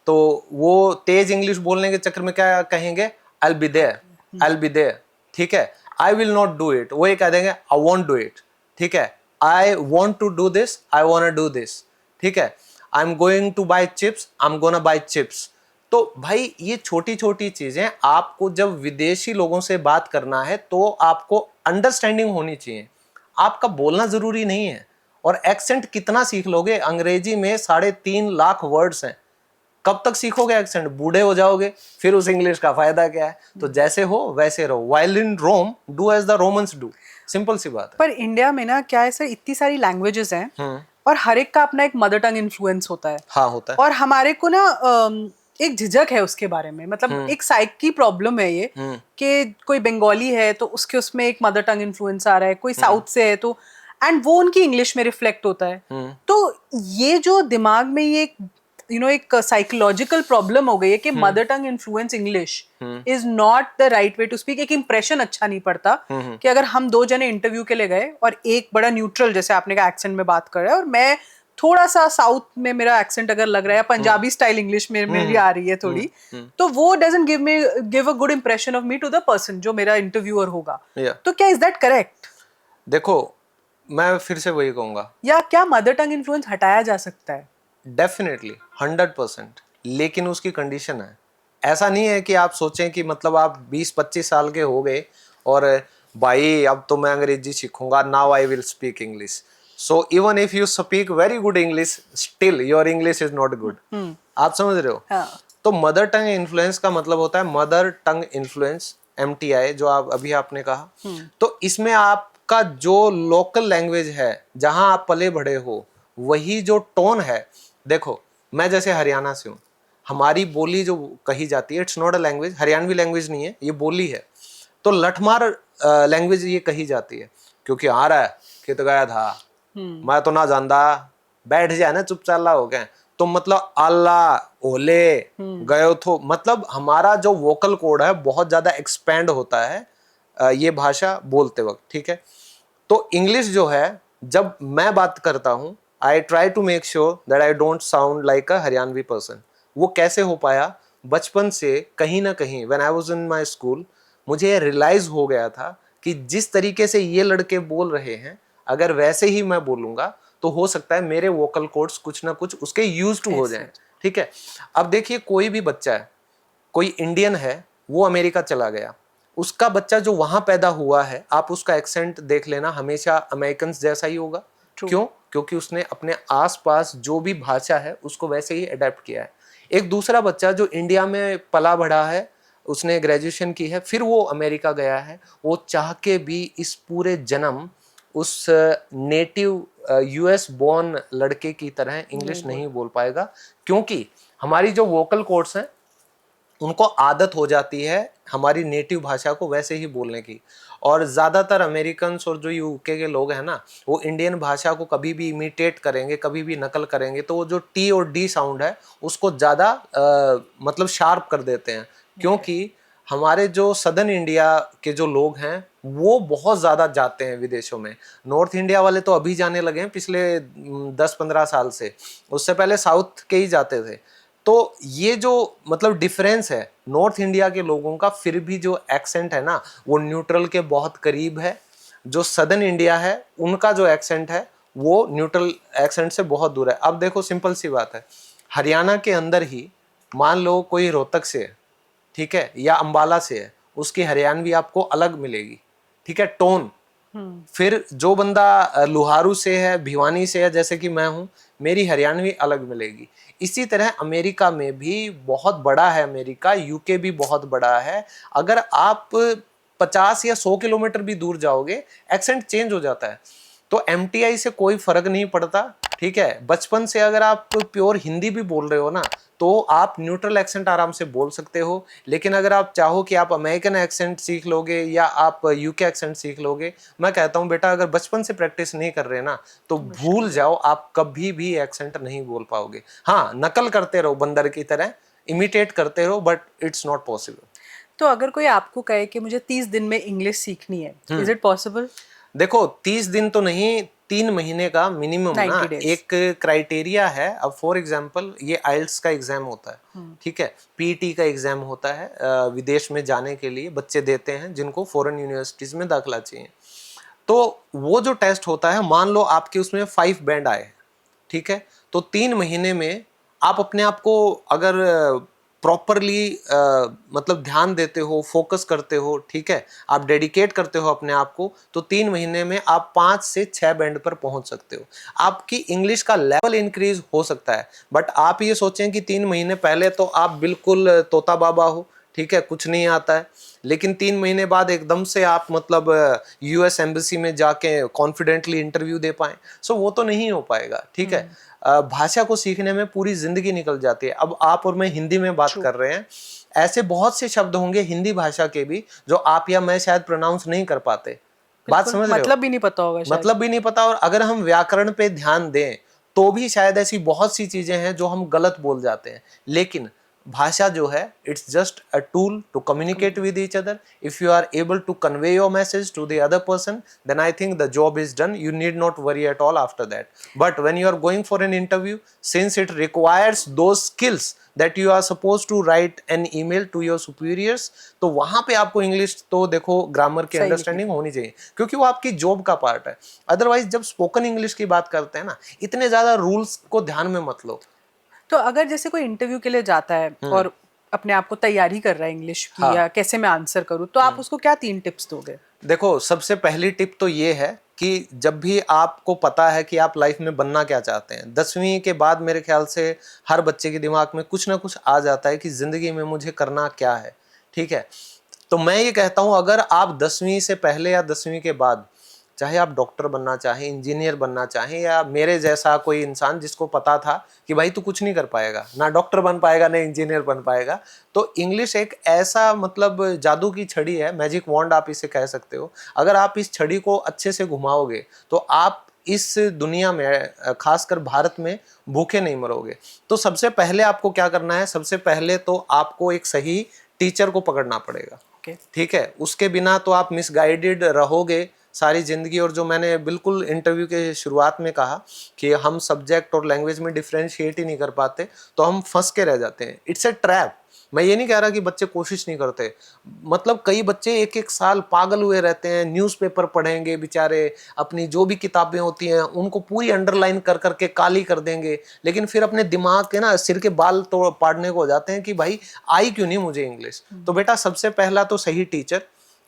S3: तो वो तेज इंग्लिश बोलने के चक्कर में क्या कहेंगे? I'll be there, I'll be there, ठीक है। I will not do it, वो ये कह देंगे I won't do it, ठीक है। I want to do this, I wanna do this, ठीक है। I'm going to buy chips, I'm gonna buy chips। तो भाई ये छोटी छोटी चीजें, आपको जब विदेशी लोगों से बात करना है तो आपको अंडरस्टैंडिंग होनी चाहिए, आपका बोलना जरूरी नहीं है। और एक्सेंट कितना सीख लोगे? अंग्रेजी में 3.5 लाख वर्ड्स हैं, कब तक सीखोगे एक्सेंट? बूढ़े हो जाओगे, फिर उस इंग्लिश का फायदा क्या है? तो जैसे हो वैसे रहो। While in Rome do as the Romans do, simple सी बात है।
S2: पर इंडिया में ना क्या है सर, इतनी सारी लैंग्वेजेस हैं और हर एक का अपना एक मदर टंग इन्फ्लुएंस होता है।
S3: हाँ, होता है।
S2: और हमारे को ना एक झिझक है उसके बारे में, मतलब एक साइक की प्रॉब्लम है ये कि कोई बंगाली है तो उसके उसमें एक मदर टंग इन्फ्लुएंस आ रहा है, कोई साउथ से है तो, एंड वो उनकी इंग्लिश में रिफ्लेक्ट होता है। तो ये जो दिमाग में ये एक साइकोलॉजिकल प्रॉब्लम हो गई है कि mother tongue influence English is not the right way to speak. एक इंप्रेशन अच्छा नहीं पड़ता कि अगर हम दो जने इंटरव्यू के लिए गए और एक बड़ा न्यूट्रल, जैसे आपने कहा एक्सेंट में बात कर रहा है, और मैं थोड़ा सा साउथ में मेरा एक्सेंट अगर लग रहा है, पंजाबी स्टाइल इंग्लिश में मेरी आ रही है थोड़ी, तो वो doesn't give a good impression of me to the person जो मेरा इंटरव्यूअर होगा। तो क्या इज दैट करेक्ट?
S3: देखो, मैं फिर से वही कहूंगा,
S2: या क्या मदर टंग इन्फ्लुएंस हटाया जा सकता है?
S3: डेफिनेटली 100%, लेकिन उसकी कंडीशन है। ऐसा नहीं है कि आप सोचें कि मतलब आप 20-25 साल के हो गए और भाई अब तो मैं अंग्रेजी सीखूंगा, now I will speak English. So even if you speak very good English, still your English is not good. आप समझ रहे हो?
S2: हाँ.
S3: तो मदर टंग इन्फ्लुएंस का मतलब होता है मदर टंग इन्फ्लुएंस, MTI, जो अभी आपने कहा। तो इसमें आपका जो लोकल लैंग्वेज है, जहां आप पले बढ़े हो, वही जो टोन है। देखो, मैं जैसे हरियाणा से हूँ, हमारी बोली जो कही जाती है, it's not a language, Haryanvi language नहीं है, ये बोली है। तो लठमार लैंग्वेज ये कही जाती है, क्योंकि आ रहा है कि तो गया था, मैं तो ना जानता, बैठ जाए ना चुप चाला हो गए, तो मतलब अल्लाह ओले गयो तो, मतलब हमारा जो वोकल कोड है बहुत ज्यादा एक्सपेंड होता है ये भाषा बोलते वक्त, ठीक है। तो इंग्लिश जो है, जब मैं बात करता हूँ, I try to make sure that I don't sound like a Haryanvi person. वो कैसे हो पाया? बचपन से कहीं ना कहीं when I was in my school, मुझे रियलाइज हो गया था कि जिस तरीके से ये लड़के बोल रहे हैं, अगर वैसे ही मैं बोलूंगा तो हो सकता है मेरे वोकल कोड्स कुछ ना कुछ उसके यूज टू हो जाएं, ठीक है। अब देखिए, कोई भी बच्चा है, कोई इंडियन है, वो अमेरिका चला गया, उसका बच्चा जो वहां पैदा हुआ है, आप उसका एक्सेंट देख लेना, हमेशा अमेरिकन जैसा ही होगा। क्यों? क्योंकि उसने अपने आसपास जो भी भाषा है उसको वैसे ही अडेप्ट किया है। एक दूसरा बच्चा जो इंडिया में पला बढ़ा है, उसने ग्रेजुएशन की है, फिर वो अमेरिका गया है, वो चाह के भी इस पूरे जन्म उस नेटिव US बोर्न लड़के की तरह इंग्लिश नहीं बोल पाएगा, क्योंकि हमारी जो वोकल कोड्स हैं उनको आदत हो जाती है हमारी नेटिव भाषा को वैसे ही बोलने की। और ज़्यादातर अमेरिकन और जो UK के लोग हैं ना, वो इंडियन भाषा को कभी भी इमिटेट करेंगे, कभी भी नकल करेंगे, तो वो जो T और D साउंड है उसको ज़्यादा मतलब शार्प कर देते हैं। क्योंकि हमारे जो सदर्न इंडिया के जो लोग हैं वो बहुत ज़्यादा जाते हैं विदेशों में। नॉर्थ इंडिया वाले तो अभी जाने लगे हैं पिछले 10-15 साल से, उससे पहले साउथ के ही जाते थे। तो ये जो मतलब डिफरेंस है नॉर्थ इंडिया के लोगों का, फिर भी जो एक्सेंट है ना वो न्यूट्रल के बहुत करीब है। जो सदर्न इंडिया है उनका जो एक्सेंट है वो न्यूट्रल एक्सेंट से बहुत दूर है। अब देखो, सिंपल सी बात है, हरियाणा के अंदर ही मान लो कोई रोहतक से है, ठीक है, या अंबाला से है, उसकी हरियाणवी आपको अलग मिलेगी, ठीक है, टोन। फिर जो बंदा लुहारू से है, भिवानी से है, जैसे कि मैं हूं, मेरी हरियाणवी अलग मिलेगी। इसी तरह अमेरिका में भी बहुत बड़ा है, अमेरिका, UK भी बहुत बड़ा है। अगर आप 50 या 100 किलोमीटर भी दूर जाओगे, एक्सेंट चेंज हो जाता है। तो MTI से कोई फर्क नहीं पड़ता, ठीक है। बचपन से अगर आप प्योर हिंदी भी बोल रहे हो ना, तो आप न्यूट्रल एक्सेंट आराम से बोल सकते हो। लेकिन अगर आप चाहो कि आप अमेरिकन एक्सेंट सीख लोगे या आप UK एक्सेंट सीख लोगे, मैं कहता हूँ बेटा, अगर बचपन से प्रैक्टिस नहीं कर रहे ना, तो भूल जाओ, आप कभी भी एक्सेंट नहीं बोल पाओगे। हाँ, नकल करते रहो बंदर की तरह, इमिटेट करते रहो, बट इट्स नॉट पॉसिबल।
S2: तो अगर कोई आपको कहे कि मुझे 30 दिन में इंग्लिश सीखनी है, इज इट पॉसिबल? देखो,
S3: 30 दिन तो नहीं, 3 महीने का मिनिमम ना एक क्राइटेरिया है। अब फॉर एग्जांपल, ये आइल्स का एग्जाम होता है, ठीक है, PET का एग्जाम होता है, विदेश में जाने के लिए बच्चे देते हैं जिनको फॉरेन यूनिवर्सिटीज में दाखिला चाहिए। तो वो जो टेस्ट होता है, मान लो आपके उसमें 5 बैंड आए, ठीक है, तो 3 महीने में आप अपने आप को अगर प्रॉपरली मतलब ध्यान देते हो, फोकस करते हो, ठीक है, आप डेडिकेट करते हो अपने आप को, तो 3 महीने में आप 5 से 6 बैंड पर पहुंच सकते हो। आपकी इंग्लिश का लेवल इंक्रीज हो सकता है, बट आप ये सोचें कि 3 महीने पहले तो आप बिल्कुल तोता बाबा हो, ठीक है, कुछ नहीं आता है, लेकिन 3 महीने बाद एकदम से आप मतलब यूएस एम्बेसी में जाके कॉन्फिडेंटली इंटरव्यू दे पाए, सो वो तो नहीं हो पाएगा, ठीक है। भाषा को सीखने में पूरी जिंदगी निकल जाती है। अब आप और मैं हिंदी में बात कर रहे हैं, ऐसे बहुत से शब्द होंगे हिंदी भाषा के भी जो आप या मैं शायद प्रोनाउंस नहीं कर पाते। बात समझ रहे हो?
S2: मतलब भी नहीं पता होगा शायद।
S3: मतलब भी नहीं पता, और अगर हम व्याकरण पे ध्यान दें तो भी शायद ऐसी बहुत सी चीजें हैं जो हम गलत बोल जाते हैं। लेकिन भाषा जो है, it's just a tool to communicate with each other. If you are able to convey your message to the other person, then I think the job is done, you need not worry at all after that. But when you are going for an interview, since it requires those skills that you are supposed to write an email to your superiors, तो वहां पे आपको English तो देखो grammar की understanding होनी चाहिए, क्योंकि वो आपकी जॉब का पार्ट है। अदरवाइज जब स्पोकन इंग्लिश की बात करते हैं ना, इतने ज्यादा रूल्स को ध्यान में मत लो।
S2: तो अगर जैसे कोई इंटरव्यू के लिए जाता है और अपने आप को तैयारी कर रहा है इंग्लिश की,
S3: हाँ।
S2: या कैसे मैं आंसर करूं, तो आप उसको क्या 3 टिप्स दोगे?
S3: देखो, सबसे पहली टिप तो ये है कि जब भी आपको पता है कि आप लाइफ में बनना क्या चाहते हैं, 10वीं के बाद मेरे ख्याल से हर बच्चे के दिमाग में कुछ ना कुछ आ जाता है कि जिंदगी में मुझे करना क्या है, ठीक है। तो मैं ये कहता हूं, अगर आप 10वीं से पहले या 10वीं के बाद, चाहे आप डॉक्टर बनना चाहें, इंजीनियर बनना चाहें, या मेरे जैसा कोई इंसान जिसको पता था कि भाई तू कुछ नहीं कर पाएगा, ना डॉक्टर बन पाएगा ना इंजीनियर बन पाएगा, तो इंग्लिश एक ऐसा मतलब जादू की छड़ी है, मैजिक वॉन्ड आप इसे कह सकते हो। अगर आप इस छड़ी को अच्छे से घुमाओगे तो आप इस दुनिया में, खासकर भारत में, भूखे नहीं मरोगे। तो सबसे पहले आपको क्या करना है? सबसे पहले तो आपको एक सही टीचर को पकड़ना पड़ेगा, ठीक है। उसके बिना तो आप मिसगाइडेड रहोगे सारी जिंदगी। और जो मैंने बिल्कुल इंटरव्यू के शुरुआत में कहा कि हम सब्जेक्ट और लैंग्वेज में डिफरेंशिएट ही नहीं कर पाते, तो हम फंस के रह जाते हैं। It's a trap. मैं ये नहीं कह रहा कि बच्चे कोशिश नहीं करते, मतलब कई बच्चे 1-1 साल पागल हुए रहते हैं, न्यूज़पेपर पढ़ेंगे बेचारे, अपनी जो भी किताबें होती हैं उनको पूरी अंडरलाइन कर करके काली कर देंगे, लेकिन फिर अपने दिमाग के ना सिर के बाल तोड़ पाड़ने को हो जाते हैं कि भाई आई क्यों नहीं मुझे इंग्लिश। तो बेटा, सबसे पहला तो सही टीचर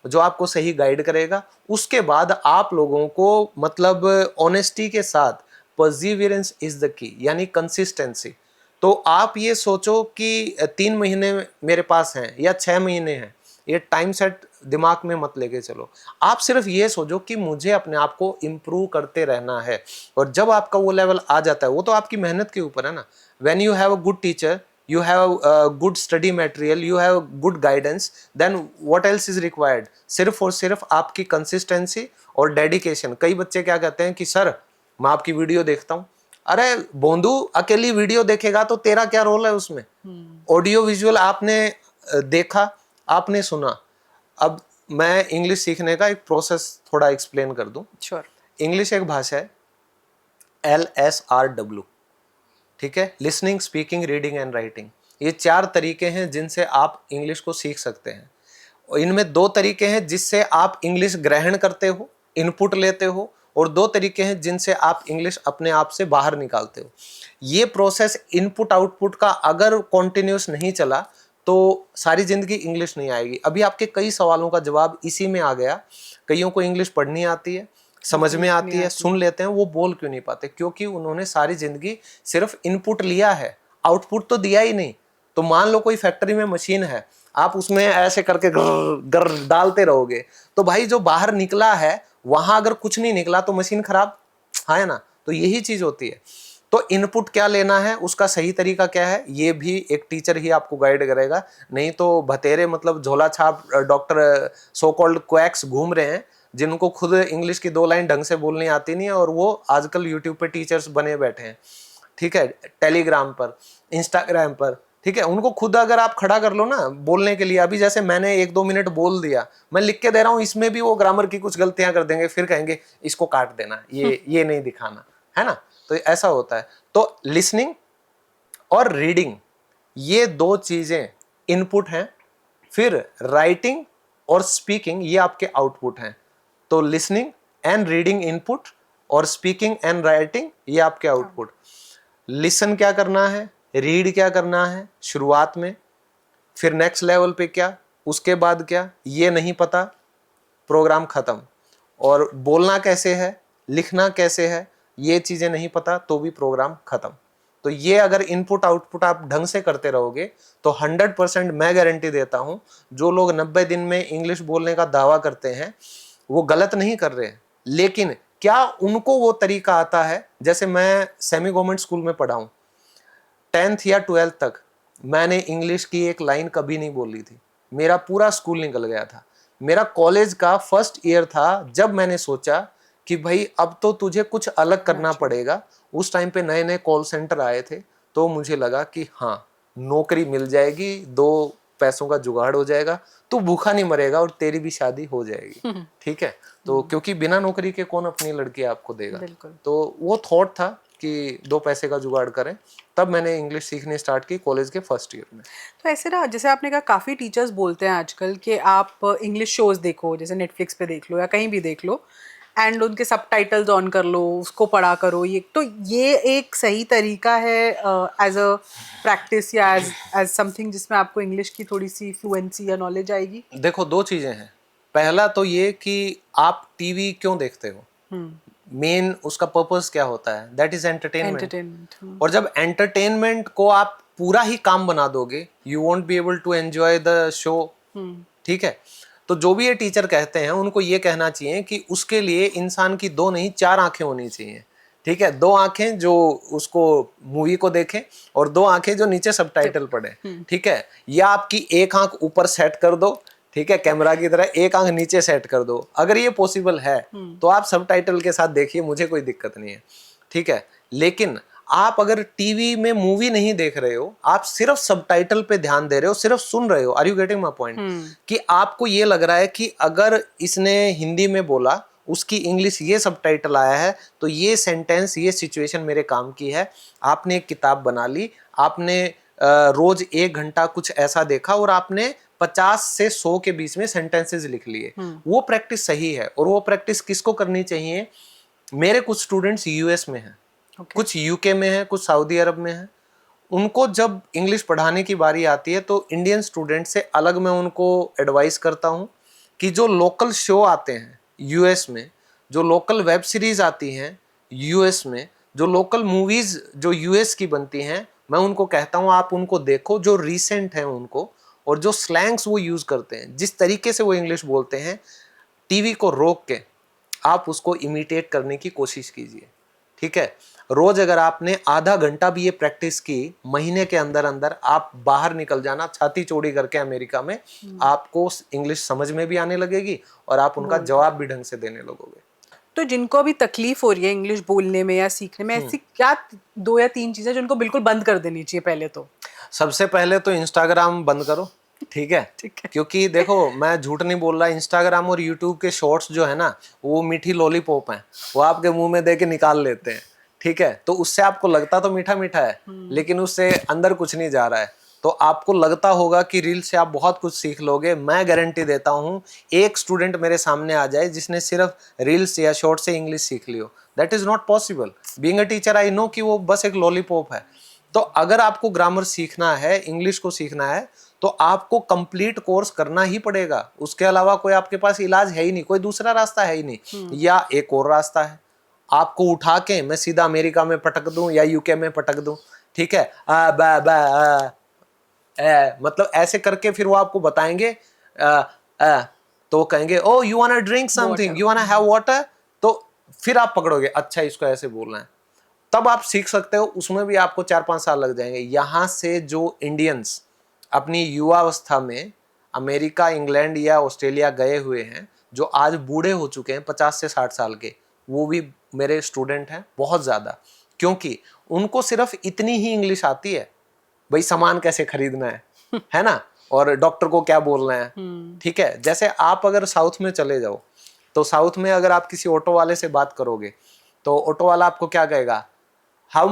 S3: जो आपको सही गाइड करेगा। उसके बाद आप लोगों को मतलब ऑनेस्टी के साथ, परसिवियरेंस इज द की, यानी कंसिस्टेंसी। तो आप ये सोचो कि 3 महीने मेरे पास हैं या 6 महीने हैं, ये टाइम सेट दिमाग में मत लेके चलो। आप सिर्फ ये सोचो कि मुझे अपने आप को इम्प्रूव करते रहना है। और जब आपका वो लेवल आ जाता है, वो तो आपकी मेहनत के ऊपर है ना। When you have a good teacher, you have good study material, you have good guidance, then what else is required? सिर्फ और सिर्फ आपकी कंसिस्टेंसी और डेडिकेशन। कई बच्चे क्या कहते हैं कि सर मैं आपकी वीडियो देखता हूँ। अरे बोंदू, अकेली वीडियो देखेगा तो तेरा क्या रोल है उसमें? ऑडियो विजुअल आपने देखा, आपने सुना। अब मैं इंग्लिश सीखने का एक प्रोसेस थोड़ा एक्सप्लेन कर दूं।
S2: श्योर।
S3: इंग्लिश एक भाषा है, LSRW, ठीक है, listening, speaking, reading and writing. ये 4 तरीके हैं जिनसे आप इंग्लिश को सीख सकते हैं। और इनमें 2 तरीके हैं जिससे आप इंग्लिश ग्रहण करते हो, इनपुट लेते हो, और 2 तरीके हैं जिनसे आप इंग्लिश अपने आप से बाहर निकालते हो। ये प्रोसेस इनपुट आउटपुट का अगर कॉन्टिन्यूस नहीं चला तो सारी जिंदगी इंग्लिश नहीं आएगी। अभी आपके कई सवालों का जवाब इसी में आ गया। कईयों को इंग्लिश पढ़नी आती है, समझ में आती है, सुन लेते हैं, वो बोल क्यों नहीं पाते? क्योंकि उन्होंने सारी जिंदगी सिर्फ इनपुट लिया है, आउटपुट तो दिया ही नहीं। तो मान लो कोई फैक्ट्री में मशीन है, आप उसमें ऐसे करके गर डालते रहोगे, तो भाई जो बाहर निकला है वहां अगर कुछ नहीं निकला तो मशीन खराब है ना। तो यही चीज होती है। तो इनपुट क्या लेना है, उसका सही तरीका क्या है, ये भी एक टीचर ही आपको गाइड करेगा। नहीं तो भतेरे मतलब झोला छाप डॉक्टर सो कॉल्ड क्वैक्स घूम रहे हैं, जिनको खुद इंग्लिश की 2 लाइन ढंग से बोलनी आती नहीं है, और वो आजकल यूट्यूब पे टीचर्स बने बैठे हैं, ठीक है, टेलीग्राम पर, इंस्टाग्राम पर, ठीक है। उनको खुद अगर आप खड़ा कर लो ना बोलने के लिए, अभी जैसे मैंने 1-2 मिनट बोल दिया, मैं लिख के दे रहा हूँ, इसमें भी वो ग्रामर की कुछ गलतियां कर देंगे, फिर कहेंगे इसको काट देना, ये नहीं दिखाना, है ना। तो ऐसा होता है। तो लिसनिंग और रीडिंग, ये 2 चीजें इनपुट हैं। फिर राइटिंग और स्पीकिंग, ये आपके आउटपुट हैं। तो लिसनिंग एंड रीडिंग इनपुट, और स्पीकिंग एंड राइटिंग ये आपके आउटपुट। लिसन क्या करना है, रीड क्या करना है शुरुआत में, फिर नेक्स्ट लेवल पे क्या, उसके बाद क्या, ये नहीं पता, प्रोग्राम खत्म। और बोलना कैसे है, लिखना कैसे है, ये चीजें नहीं पता तो भी प्रोग्राम खत्म। तो ये अगर इनपुट आउटपुट आप ढंग से करते रहोगे तो 100% मैं गारंटी देता हूं, जो लोग 90 दिन में इंग्लिश बोलने का दावा करते हैं वो गलत नहीं कर रहे हैं, लेकिन क्या उनको वो तरीका आता है। जैसे मैं सेमी गवर्नमेंट स्कूल में पढ़ा हूं, 10th या 12th तक मैंने इंग्लिश की एक लाइन कभी नहीं बोली थी, मेरा पूरा स्कूल निकल गया था। मेरा कॉलेज का फर्स्ट ईयर था जब मैंने सोचा कि भाई अब तो तुझे कुछ अलग करना पड़ेगा। उस टाइम पे नए नए कॉल सेंटर आए थे, तो मुझे लगा कि हाँ नौकरी मिल जाएगी, 2 पैसों का जुगाड़ हो जाएगा, तू भूखा नहीं मरेगा और तेरी भी शादी हो जाएगी। ठीक है, तो क्योंकि बिना नौकरी के कौन अपनी लड़की आपको देगा। तो वो थॉट था कि 2 पैसे का जुगाड़ करें, तब मैंने इंग्लिश सीखनी स्टार्ट की कॉलेज के फर्स्ट ईयर में।
S2: तो ऐसे ना, जैसे आपने कहा काफ़ी टीचर्स बोलते हैं आजकल कि आप इंग्लिश शोज देखो, जैसे नेटफ्लिक्स पे देख लो या कहीं भी देख लो, एंड उनके सबटाइटल्स ऑन कर लो, उसको पढ़ा करो। ये एक सही तरीका है एज अ प्रैक्टिस या एज समथिंग जिसमें आपको इंग्लिश की थोड़ी सी फ्लुएंसी या नॉलेज आएगी?
S3: देखो 2 चीजें हैं। पहला तो ये कि आप टीवी क्यों देखते हो, मेन उसका पर्पस क्या होता है, दैट इज एंटरटेनमेंट। और जब एंटरटेनमेंट को आप पूरा ही काम बना दोगे, you won't be able to enjoy the show. ठीक है, तो जो भी ये टीचर कहते हैं उनको ये कहना चाहिए कि उसके लिए इंसान की 2 नहीं 4 आंखें होनी चाहिए। ठीक है, 2 आंखें जो उसको मूवी को देखें और 2 आंखें जो नीचे सबटाइटल पढ़े। ठीक है, या आपकी एक आंख ऊपर सेट कर दो, ठीक है, कैमरा की तरह, एक आंख नीचे सेट कर दो। अगर ये पॉसिबल है तो आप सबटाइटल के साथ देखिए, मुझे कोई दिक्कत नहीं है। ठीक है, लेकिन आप अगर टीवी में मूवी नहीं देख रहे हो, आप सिर्फ सबटाइटल पे ध्यान दे रहे हो, सिर्फ सुन रहे हो, are you getting my point, कि आपको ये लग रहा है कि अगर इसने हिंदी में बोला, उसकी इंग्लिश ये सबटाइटल आया है, तो ये सेंटेंस, ये सिचुएशन मेरे काम की है। आपने एक किताब बना ली, आपने रोज 1 घंटा कुछ ऐसा देखा और आपने 50 से 100 के बीच में सेंटेंसेस लिख लिए। वो प्रैक्टिस सही है। और वो प्रैक्टिस किसको करनी चाहिए? मेरे कुछ स्टूडेंट्स यूएस में हैं, कुछ यूके में है, कुछ सऊदी अरब में है। उनको जब इंग्लिश पढ़ाने की बारी आती है तो इंडियन स्टूडेंट से अलग मैं उनको एडवाइस करता हूँ कि जो लोकल शो आते हैं यूएस में, जो लोकल वेब सीरीज आती हैं यूएस में, जो लोकल मूवीज जो यूएस की बनती हैं, मैं उनको कहता हूँ आप उनको देखो, जो रीसेंट हैं उनको, और जो स्लैंग्स वो यूज करते हैं, जिस तरीके से वो इंग्लिश बोलते हैं, टीवी को रोक के आप उसको इमिटेट करने की कोशिश कीजिए। ठीक है, रोज अगर आपने आधा घंटा भी ये प्रैक्टिस की, महीने के अंदर अंदर आप बाहर निकल जाना छाती चौड़ी करके अमेरिका में, आपको इंग्लिश समझ में भी आने लगेगी और आप उनका जवाब भी ढंग से देने लगोगे।
S2: तो जिनको अभी तकलीफ हो रही है इंग्लिश बोलने में या सीखने में, ऐसी क्या 2 या 3 चीजें जिनको बिल्कुल बंद कर देनी चाहिए? पहले तो
S3: सबसे पहले तो इंस्टाग्राम बंद करो। ठीक है, क्योंकि देखो मैं झूठ नहीं बोल रहा, इंस्टाग्राम और यूट्यूब के शॉर्ट्स जो है ना, वो मीठी लॉलीपॉप हैं, वो आपके मुंह में दे के निकाल लेते हैं। ठीक है, तो उससे आपको लगता तो मीठा मीठा है, लेकिन उससे अंदर कुछ नहीं जा रहा है। तो आपको लगता होगा कि रील से आप बहुत कुछ सीख लोगे। मैं गारंटी देता हूँ, एक स्टूडेंट मेरे सामने आ जाए जिसने सिर्फ रील्स या शॉर्ट से इंग्लिश सीख लियो, that is not possible. Being a teacher I know कि वो बस एक लॉलीपॉप है। तो अगर आपको ग्रामर सीखना है, इंग्लिश को सीखना है, तो आपको कंप्लीट कोर्स करना ही पड़ेगा। उसके अलावा कोई आपके पास इलाज है ही नहीं, कोई दूसरा रास्ता है ही नहीं। या एक और रास्ता है, आपको उठा के मैं सीधा अमेरिका में पटक दूं या यूके में पटक दूं। ठीक है, मतलब ऐसे करके फिर वो आपको बताएंगे, तो वो कहेंगे oh you want to drink something, you want to have water, तो फिर आप पकड़ोगे, अच्छा इसको ऐसे बोलना है, तब आप सीख सकते हो। उसमें भी आपको 4-5 साल लग जाएंगे। यहाँ से जो इंडियंस अपनी युवावस्था में अमेरिका, इंग्लैंड या ऑस्ट्रेलिया गए हुए हैं, जो आज बूढ़े हो चुके हैं 50 से 60 साल के, वो भी मेरे स्टूडेंट हैं बहुत ज्यादा, क्योंकि उनको सिर्फ इतनी ही इंग्लिश आती है, भाई सामान कैसे खरीदना है ना, और डॉक्टर को क्या बोलना है। ठीक है, जैसे आप अगर साउथ में चले जाओ, तो साउथ में अगर आप किसी ऑटो वाले से बात करोगे तो ऑटो वाला आपको क्या कहेगा, हाउ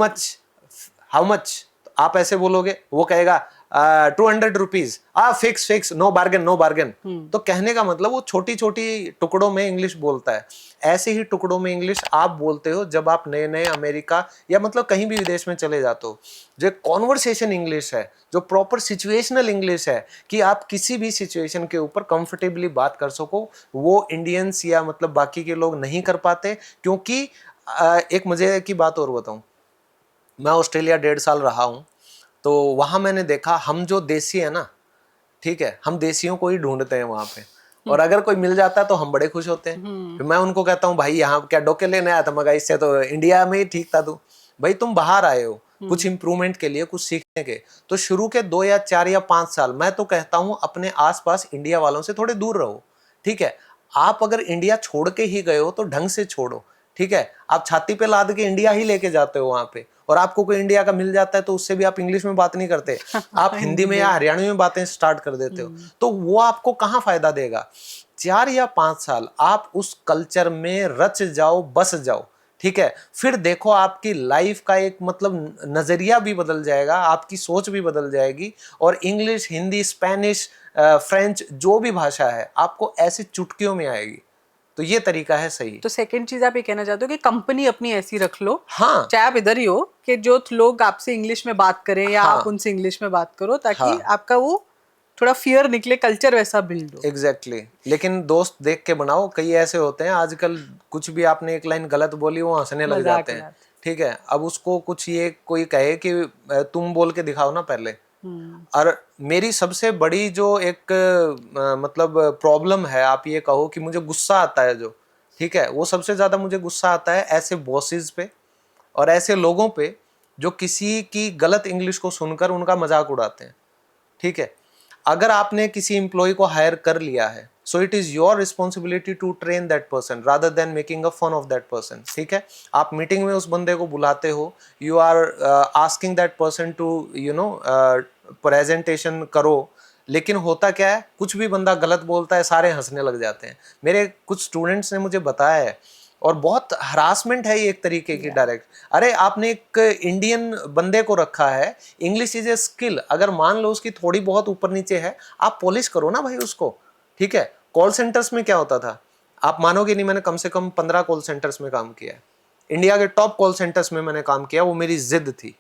S3: मच, आप ऐसे बोलोगे, वो कहेगा ₹200 fix no bargain no bargain. तो कहने का मतलब वो छोटी छोटी टुकड़ों में इंग्लिश बोलता है। ऐसे ही टुकड़ों में इंग्लिश आप बोलते हो जब आप नए नए अमेरिका या मतलब कहीं भी विदेश में चले जाते हो। जो कॉन्वर्सेशन इंग्लिश है, जो प्रॉपर सिचुएशनल इंग्लिश है कि आप किसी भी सिचुएशन के ऊपर कंफर्टेबली बात कर सको, वो इंडियंस या मतलब बाकी के लोग नहीं कर पाते। क्योंकि एक मजे की बात और बताऊं, मैं ऑस्ट्रेलिया 1.5 साल रहा हूं, तो वहां मैंने देखा हम जो देसी है ना, ठीक है, हम देसियों को ही ढूंढते हैं वहां पे, और अगर कोई मिल जाता है तो हम बड़े खुश होते हैं। फिर मैं उनको कहता हूँ भाई यहाँ क्या डोके लेने आया था, मगर इससे तो इंडिया में ही ठीक था तू। भाई तुम बाहर आए हो कुछ इंप्रूवमेंट के लिए, कुछ सीखने के, तो शुरू के 2 या 4 या 5 साल मैं तो कहता हूँ अपने आसपास इंडिया वालों से थोड़े दूर रहो। ठीक है, आप अगर इंडिया छोड़ के ही गए हो तो ढंग से छोड़ो। ठीक है, आप छाती पे लाद के इंडिया ही लेके जाते हो वहां पे, और आपको कोई इंडिया का मिल जाता है तो उससे भी आप इंग्लिश में बात नहीं करते, आप हिंदी में या हरियाणवी में बातें स्टार्ट कर देते हो, तो वो आपको कहाँ फायदा देगा। 4 या 5 साल आप उस कल्चर में रच जाओ, बस जाओ। ठीक है, फिर देखो आपकी लाइफ का एक मतलब नजरिया भी बदल जाएगा, आपकी सोच भी बदल जाएगी, और इंग्लिश, हिंदी, स्पेनिश, फ्रेंच, जो भी भाषा है आपको ऐसी चुटकियों में आएगी। तो ये तरीका है सही।
S2: तो सेकंड चीज आप ये कहना चाहते हो कि कंपनी अपनी ऐसी रख लो,
S3: हाँ,
S2: चाहे आप इधर ही हो, कि जो लोग आपसे इंग्लिश में बात करें या
S3: हाँ,
S2: आप उनसे इंग्लिश में बात करो, ताकि
S3: हाँ,
S2: आपका वो थोड़ा फियर निकले, कल्चर वैसा बिल्ड हो।
S3: एग्जैक्टली लेकिन दोस्त देख के बनाओ। कई ऐसे होते हैं आजकल, कुछ भी आपने एक लाइन गलत बोली वो हंसने लग
S2: मजाक
S3: जाते हैं। ठीक है, अब उसको कुछ ये कोई कहे कि तुम बोल के दिखाओ ना पहले। और मेरी सबसे बड़ी जो एक मतलब प्रॉब्लम है, आप ये कहो कि मुझे गुस्सा आता है जो, ठीक है, वो सबसे ज्यादा मुझे गुस्सा आता है ऐसे बॉसेस पे और ऐसे लोगों पे जो किसी की गलत इंग्लिश को सुनकर उनका मजाक उड़ाते हैं। ठीक है, अगर आपने किसी एम्प्लॉय को हायर कर लिया है, so it is your responsibility to train that person rather than making a fun of that person. ठीक है, आप मीटिंग में उस बंदे को बुलाते हो, you are asking that person to you know presentation करो, लेकिन होता क्या है, कुछ भी बंदा गलत बोलता है सारे हंसने लग जाते हैं। मेरे कुछ स्टूडेंट्स ने मुझे बताया है, और बहुत हरासमेंट है ये एक तरीके की डायरेक्ट। अरे आपने एक इंडियन बंदे को रखा है, इंग्लिश इज ए स्किल, अगर मान लो उसकी थोड़ी बहुत ऊपर नीचे है, आप पॉलिश करो ना भाई उसको। ठीक है, कॉल सेंटर्स में क्या होता था, आप मानोगे नहीं, मैंने कम से कम 15 कॉल सेंटर्स में काम किया है, इंडिया के टॉप कॉल सेंटर्स में मैंने काम किया, वो मेरी जिद थी।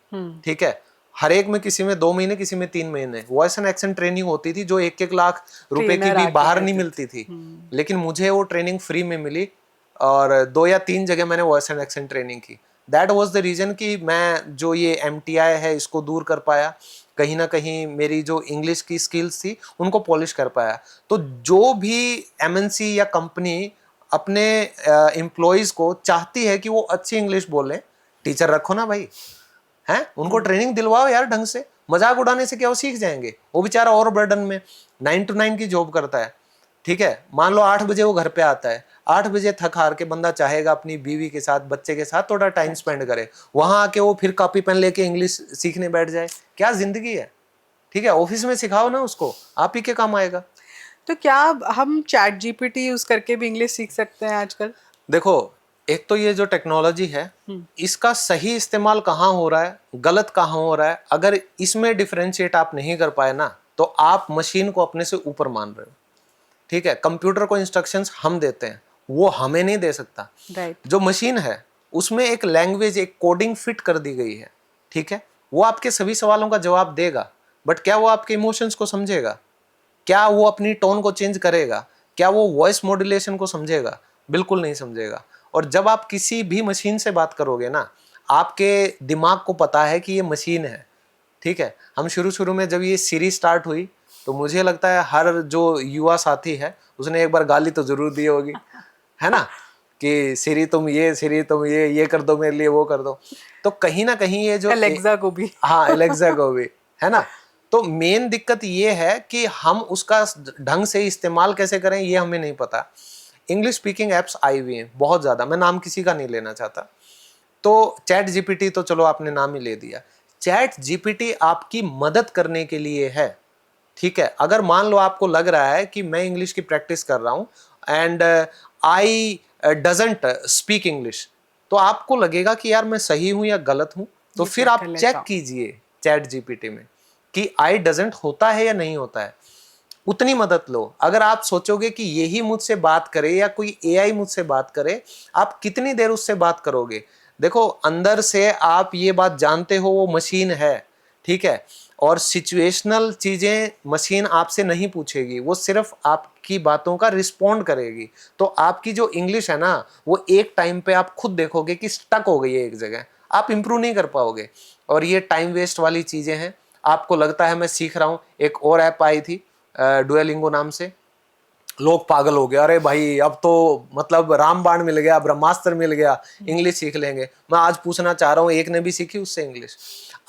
S3: ठीक है, हर एक में किसी में 2 महीने, किसी में 3 महीने वॉइस एंड एक्सेंट ट्रेनिंग होती थी, जो 1-1 लाख रुपए की भी बाहर नहीं मिलती थी, लेकिन मुझे वो ट्रेनिंग फ्री में मिली, और 2 या 3 जगह मैंने वॉइस एंड एक्सेंट ट्रेनिंग की। दैट वाज द रीजन कि मैं जो ये MTI है इसको दूर कर पाया, कहीं ना कहीं मेरी जो इंग्लिश की स्किल्स थी उनको पॉलिश कर पाया। तो जो भी MNC या कंपनी अपने एम्प्लॉयज को चाहती है कि वो अच्छी इंग्लिश बोले, टीचर रखो ना भाई, हैं, उनको ट्रेनिंग दिलवाओ यार ढंग से। मजाक उड़ाने से क्या वो सीख जाएंगे, वो बेचारा और बर्डन में 9 to 9 की जॉब करता है। ठीक है, मान लो 8 बजे वो घर पे आता है, 8 बजे थक हार के बंदा चाहेगा अपनी बीवी के साथ, बच्चे के साथ थोड़ा टाइम स्पेंड करे, वहां आके वो फिर कॉपी पेन लेके इंग्लिश सीखने बैठ जाए, क्या जिंदगी है। ठीक है, ऑफिस में सिखाओ ना उसको, आप ही के काम आएगा।
S2: तो क्या हम चैट GPT यूज करके भी इंग्लिश सीख सकते हैं आजकल?
S3: देखो, एक तो ये जो टेक्नोलॉजी है इसका सही इस्तेमाल कहाँ हो रहा है, गलत कहाँ हो रहा है, अगर इसमें डिफरेंशिएट आप नहीं कर पाए ना, तो आप मशीन को अपने से ऊपर मान रहे हो। ठीक है, कंप्यूटर को इंस्ट्रक्शंस हम देते हैं, वो हमें नहीं दे सकता। जो मशीन है उसमें एक लैंग्वेज, एक कोडिंग फिट कर दी गई है। ठीक है, वो आपके सभी सवालों का जवाब देगा, बट क्या वो आपके इमोशंस को समझेगा? क्या वो अपनी टोन को चेंज करेगा? क्या वो वॉइस मॉड्यूलेशन को समझेगा? बिल्कुल नहीं समझेगा। और जब आप किसी भी मशीन से बात करोगे ना, आपके दिमाग को पता है कि ये मशीन है। ठीक है, हम शुरू में जब ये सीरीज स्टार्ट हुई तो मुझे लगता है हर जो युवा साथी है उसने एक बार गाली तो जरूर दी होगी, है ना, कि सीरी तुम ये कर दो मेरे लिए, वो कर दो। तो कहीं ना कहीं ये जो
S2: एलेक्सा को भी,
S3: हाँ एलेक्सा को भी, है ना। तो मेन दिक्कत ये है कि हम उसका ढंग से इस्तेमाल कैसे करें ये हमें नहीं पता। इंग्लिश स्पीकिंग एप्स आई हुई हैं बहुत ज्यादा, मैं नाम किसी का नहीं लेना चाहता। तो चैट जीपीटी तो चलो आपने नाम ही ले दिया। चैट जीपीटी आपकी मदद करने के लिए है। ठीक है, अगर मान लो आपको लग रहा है कि मैं इंग्लिश की प्रैक्टिस कर रहा हूं and I doesn't speak English, तो आपको लगेगा कि यार मैं सही हूं या गलत हूं, तो फिर आप चेक कीजिए चैट जीपीटी में कि आई डजंट होता है या नहीं होता है, उतनी मदद लो। अगर आप सोचोगे कि यही मुझसे बात करे या कोई एआई मुझसे बात करे, आप कितनी देर उससे बात करोगे? देखो, अंदर से आप ये बात जानते हो वो मशीन है, ठीक है, और सिचुएशनल चीजें मशीन आपसे नहीं पूछेगी, वो सिर्फ आपकी बातों का रिस्पॉन्ड करेगी। तो आपकी जो इंग्लिश है ना, वो एक टाइम पे आप खुद देखोगे कि स्टक हो गई है एक जगह, आप इंप्रूव नहीं कर पाओगे। और ये टाइम वेस्ट वाली चीजें हैं। आपको लगता है मैं सीख रहा हूँ, एक और ऐप आई थी डुओलिंगो नाम से, लोग पागल हो गए, अरे भाई अब तो मतलब रामबाण मिल गया, ब्रह्मास्त्र मिल गया, इंग्लिश सीख लेंगे। मैं आज पूछना चाह रहा हूँ, एक ने भी सीखी उससे इंग्लिश?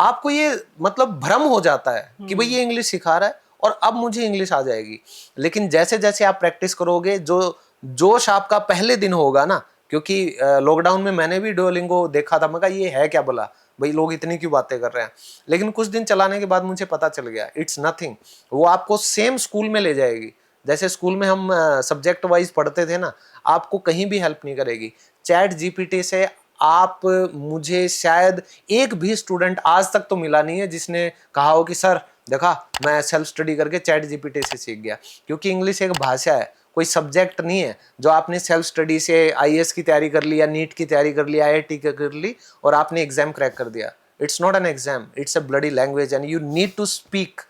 S3: आपको ये मतलब भ्रम हो जाता है कि भाई ये इंग्लिश सिखा रहा है और अब मुझे इंग्लिश आ जाएगी। लेकिन जैसे जैसे आप प्रैक्टिस करोगे, जो जोश आपका पहले दिन होगा ना, क्योंकि लॉकडाउन में मैंने भी डुओलिंगो देखा था, मैं कहा ये है क्या भला, भाई लोग इतनी क्यों बातें कर रहे हैं। लेकिन कुछ दिन चलाने के बाद मुझे पता चल गया इट्स नथिंग। वो आपको सेम स्कूल में ले जाएगी, जैसे स्कूल में हम सब्जेक्ट वाइज पढ़ते थे ना, आपको कहीं भी हेल्प नहीं करेगी। चैट जीपीटी से आप, मुझे शायद एक भी स्टूडेंट आज तक तो मिला नहीं है जिसने कहा हो कि सर देखा मैं सेल्फ स्टडी करके चैट जीपीटी से सीख गया। क्योंकि इंग्लिश एक भाषा है, कोई सब्जेक्ट नहीं है जो आपने सेल्फ स्टडी से आईएएस की तैयारी कर ली या नीट की तैयारी कर ली, आईआईटी की कर ली और आपने एग्जाम क्रैक कर दिया। It's not an exam, it's a bloody language and you need to speak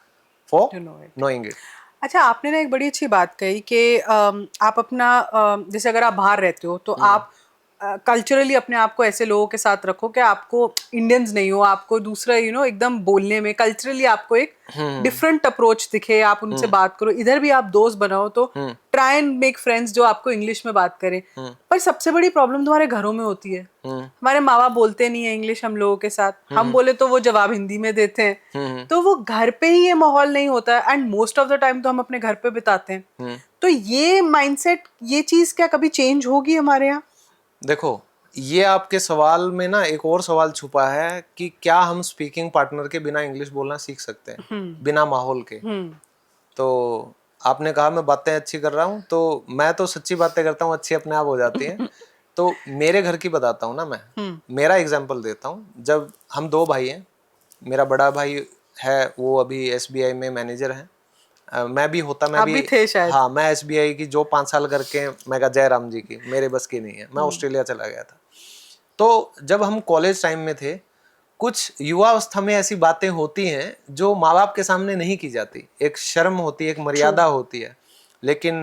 S3: for knowing it.
S2: अच्छा, आपने ना एक बड़ी अच्छी बात कही कि आप अपना जैसे अगर आप बाहर रहते हो तो आप कल्चरली अपने आप को ऐसे लोगों के साथ रखो कि आपको इंडियंस नहीं हो, आपको दूसरा एकदम बोलने में कल्चरली आपको एक डिफरेंट अप्रोच दिखे, आप उनसे बात करो। इधर भी आप दोस्त बनाओ तो ट्राई एंड मेक फ्रेंड्स जो आपको इंग्लिश में बात करें। पर सबसे बड़ी प्रॉब्लम तुम्हारे घरों में होती है, हमारे माँ बाप बोलते नहीं है इंग्लिश हम लोगों के साथ, हम बोले तो वो जवाब हिंदी में देते हैं, तो वो घर पे ही ये माहौल नहीं होता है and most of the time तो हम अपने घर पे बिताते हैं। तो ये माइंडसेट, ये चीज क्या कभी चेंज होगी हमारे यहाँ?
S3: देखो, ये आपके सवाल में ना एक और सवाल छुपा है कि क्या हम स्पीकिंग पार्टनर के बिना इंग्लिश बोलना सीख सकते हैं, बिना माहौल के? तो आपने कहा मैं बातें अच्छी कर रहा हूँ, तो मैं तो सच्ची बातें करता हूँ, अच्छी अपने आप हो जाती हैं। तो मेरे घर की बताता हूँ ना, मैं मेरा एग्जाम्पल देता हूँ। जब हम दो भाई हैं, मेरा बड़ा भाई है वो अभी एसबीआई में मैनेजर है, मैं भी होता, मैं भी
S2: थे शायद।
S3: हाँ, मैं एसबीआई की जो 5 साल करके मैं कहा जय राम जी की, मेरे बस की नहीं है, मैं ऑस्ट्रेलिया चला गया था। तो जब हम कॉलेज टाइम में थे, कुछ युवा अवस्था में ऐसी बातें होती हैं जो माँ बाप के सामने नहीं की जाती, एक शर्म होती है, एक मर्यादा होती है। लेकिन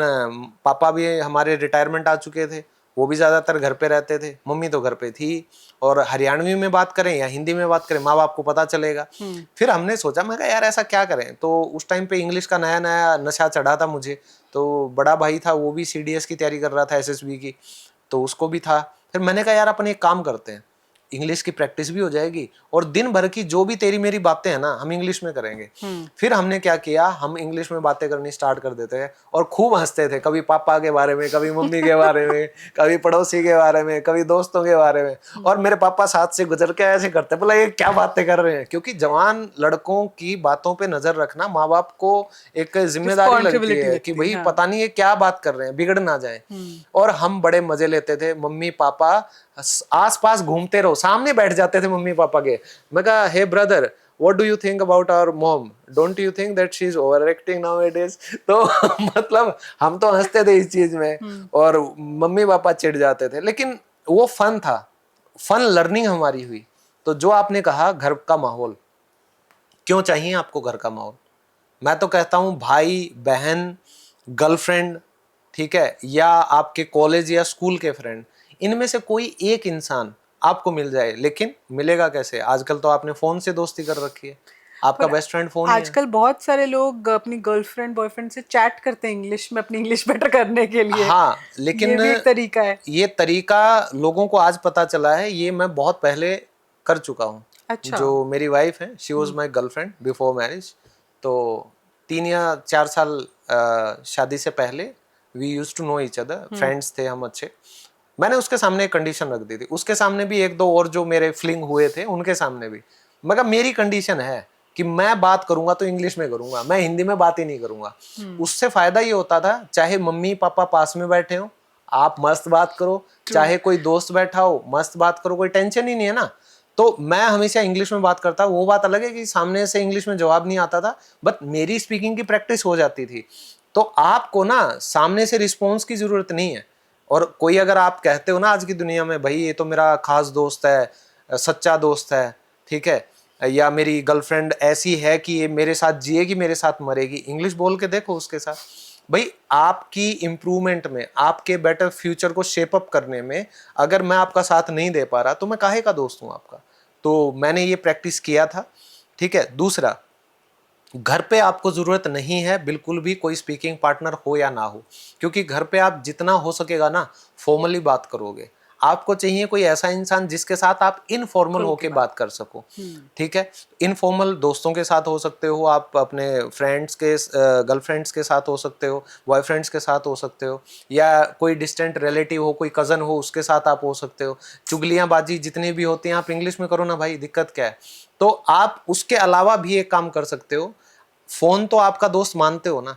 S3: पापा भी हमारे रिटायरमेंट आ चुके थे, वो भी ज्यादातर घर पे रहते थे, मम्मी तो घर पे थी, और हरियाणवी में बात करें या हिंदी में बात करें माँ बाप को पता चलेगा। फिर हमने सोचा, मैं कहा यार ऐसा क्या करें। तो उस टाइम पे इंग्लिश का नया नया नशा चढ़ा था मुझे, तो बड़ा भाई था वो भी सीडीएस की तैयारी कर रहा था, एसएसबी की, तो उसको भी था। फिर मैंने कहा यार अपन एक काम करते हैं, इंग्लिश की प्रैक्टिस भी हो जाएगी और दिन भर की जो भी तेरी मेरी बातें हैं ना, हम इंग्लिश में करेंगे। फिर हमने क्या किया, हम इंग्लिश में बातें करनी स्टार्ट कर देते हैं और खूब हंसते थे, कभी पापा के बारे में, कभी मम्मी के बारे में, कभी पड़ोसी के बारे में, कभी दोस्तों के बारे में। और मेरे पापा साथ से गुजर के ऐसे करते, बोला ये क्या बातें कर रहे हैं। क्योंकि जवान लड़कों की बातों पर नजर रखना माँ बाप को एक जिम्मेदारी लगती है कि भाई पता नहीं ये क्या बात कर रहे हैं, बिगड़ ना जाए। और हम बड़े मजे लेते थे, मम्मी पापा आस पास घूमते रहो, सामने बैठ जाते थे मम्मी पापा के। मैं कहा hey brother, what do you think about our mom, don't you think that she is over acting nowadays. तो मतलब हम तो हंसते थे इस चीज में और मम्मी पापा चिढ़ जाते थे, लेकिन वो फन था, फन लर्निंग हमारी हुई। तो जो आपने कहा घर का माहौल, क्यों चाहिए आपको घर का माहौल? मैं तो कहता हूँ भाई बहन, गर्लफ्रेंड, ठीक है, या आपके कॉलेज या स्कूल के फ्रेंड, इनमें से कोई एक इंसान आपको मिल जाए। लेकिन मिलेगा कैसे? आजकल तो आपने फोन से दोस्ती कर रखी है, आपका बेस्ट फ्रेंड फोन ही है।
S2: आजकल बहुत सारे लोग अपनी गर्लफ्रेंड बॉयफ्रेंड से चैट करते हैं इंग्लिश में, अपनी इंग्लिश बेटर करने के लिए।
S3: हाँ, लेकिन
S2: ये भी एक तरीका है।
S3: ये तरीका लोगों को आज पता चला है, ये मैं बहुत पहले कर चुका हूँ।
S2: अच्छा।
S3: जो मेरी वाइफ है, she was my girlfriend before marriage. तो 3 या 4 साल शादी से पहले we use to know each other, friends थे हम अच्छे। मैंने उसके सामने एक कंडीशन रख दी थी, उसके सामने भी एक दो और जो मेरे फ्लिंग हुए थे उनके सामने भी। मैं कहा मेरी कंडीशन है कि मैं बात करूंगा तो इंग्लिश में करूंगा, मैं हिंदी में बात ही नहीं करूंगा। उससे फायदा ये होता था, चाहे मम्मी पापा पास में बैठे हो, आप मस्त बात करो, चाहे कोई दोस्त बैठा हो मस्त बात करो, कोई टेंशन ही नहीं है ना। तो मैं हमेशा इंग्लिश में बात करता, वो बात अलग है कि सामने से इंग्लिश में जवाब नहीं आता था, बट मेरी स्पीकिंग की प्रैक्टिस हो जाती थी। तो आपको ना सामने से रिस्पॉन्स की जरूरत नहीं है। और कोई अगर आप कहते हो ना आज की दुनिया में, भाई ये तो मेरा खास दोस्त है, सच्चा दोस्त है, ठीक है, या मेरी गर्लफ्रेंड ऐसी है कि ये मेरे साथ जिएगी, मेरे साथ मरेगी, इंग्लिश बोल के देखो उसके साथ। भाई आपकी इम्प्रूवमेंट में, आपके बेटर फ्यूचर को शेप अप करने में अगर मैं आपका साथ नहीं दे पा रहा तो मैं काहे का दोस्त हूँ आपका। तो मैंने ये प्रैक्टिस किया था, ठीक है। दूसरा, घर पे आपको ज़रूरत नहीं है बिल्कुल भी कोई स्पीकिंग पार्टनर हो या ना हो, क्योंकि घर पे आप जितना हो सकेगा ना फॉर्मली बात करोगे। आपको चाहिए कोई ऐसा इंसान जिसके साथ आप इनफॉर्मल होके बात कर सको, ठीक है। इनफॉर्मल दोस्तों के साथ हो सकते हो, आप अपने फ्रेंड्स के गर्लफ्रेंड्स के साथ हो सकते हो, बॉयफ्रेंड्स के साथ हो सकते हो, या कोई डिस्टेंट रिलेटिव हो, कोई कज़न हो, उसके साथ आप हो सकते हो। चुगलियाँ बाजी जितनी भी होती हैं आप इंग्लिश में करो ना भाई, दिक्कत क्या है। तो आप उसके अलावा भी एक काम कर सकते हो, फोन तो आपका दोस्त मानते हो ना,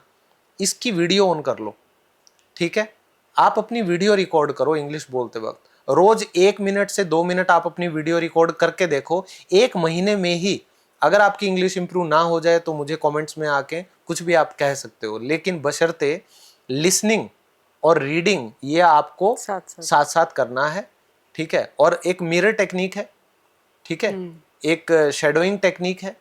S3: इसकी वीडियो ऑन कर लो, ठीक है। आप अपनी वीडियो रिकॉर्ड करो इंग्लिश बोलते वक्त, रोज 1 मिनट से 2 मिनट आप अपनी वीडियो रिकॉर्ड करके देखो। 1 महीने में ही अगर आपकी इंग्लिश इंप्रूव ना हो जाए तो मुझे कमेंट्स में आके कुछ भी आप कह सकते हो, लेकिन बशर्ते लिसनिंग और रीडिंग ये आपको साथ साथ करना है, ठीक है। और एक मिरर टेक्निक है, ठीक है, एक शेडोइंग टेक्निक है।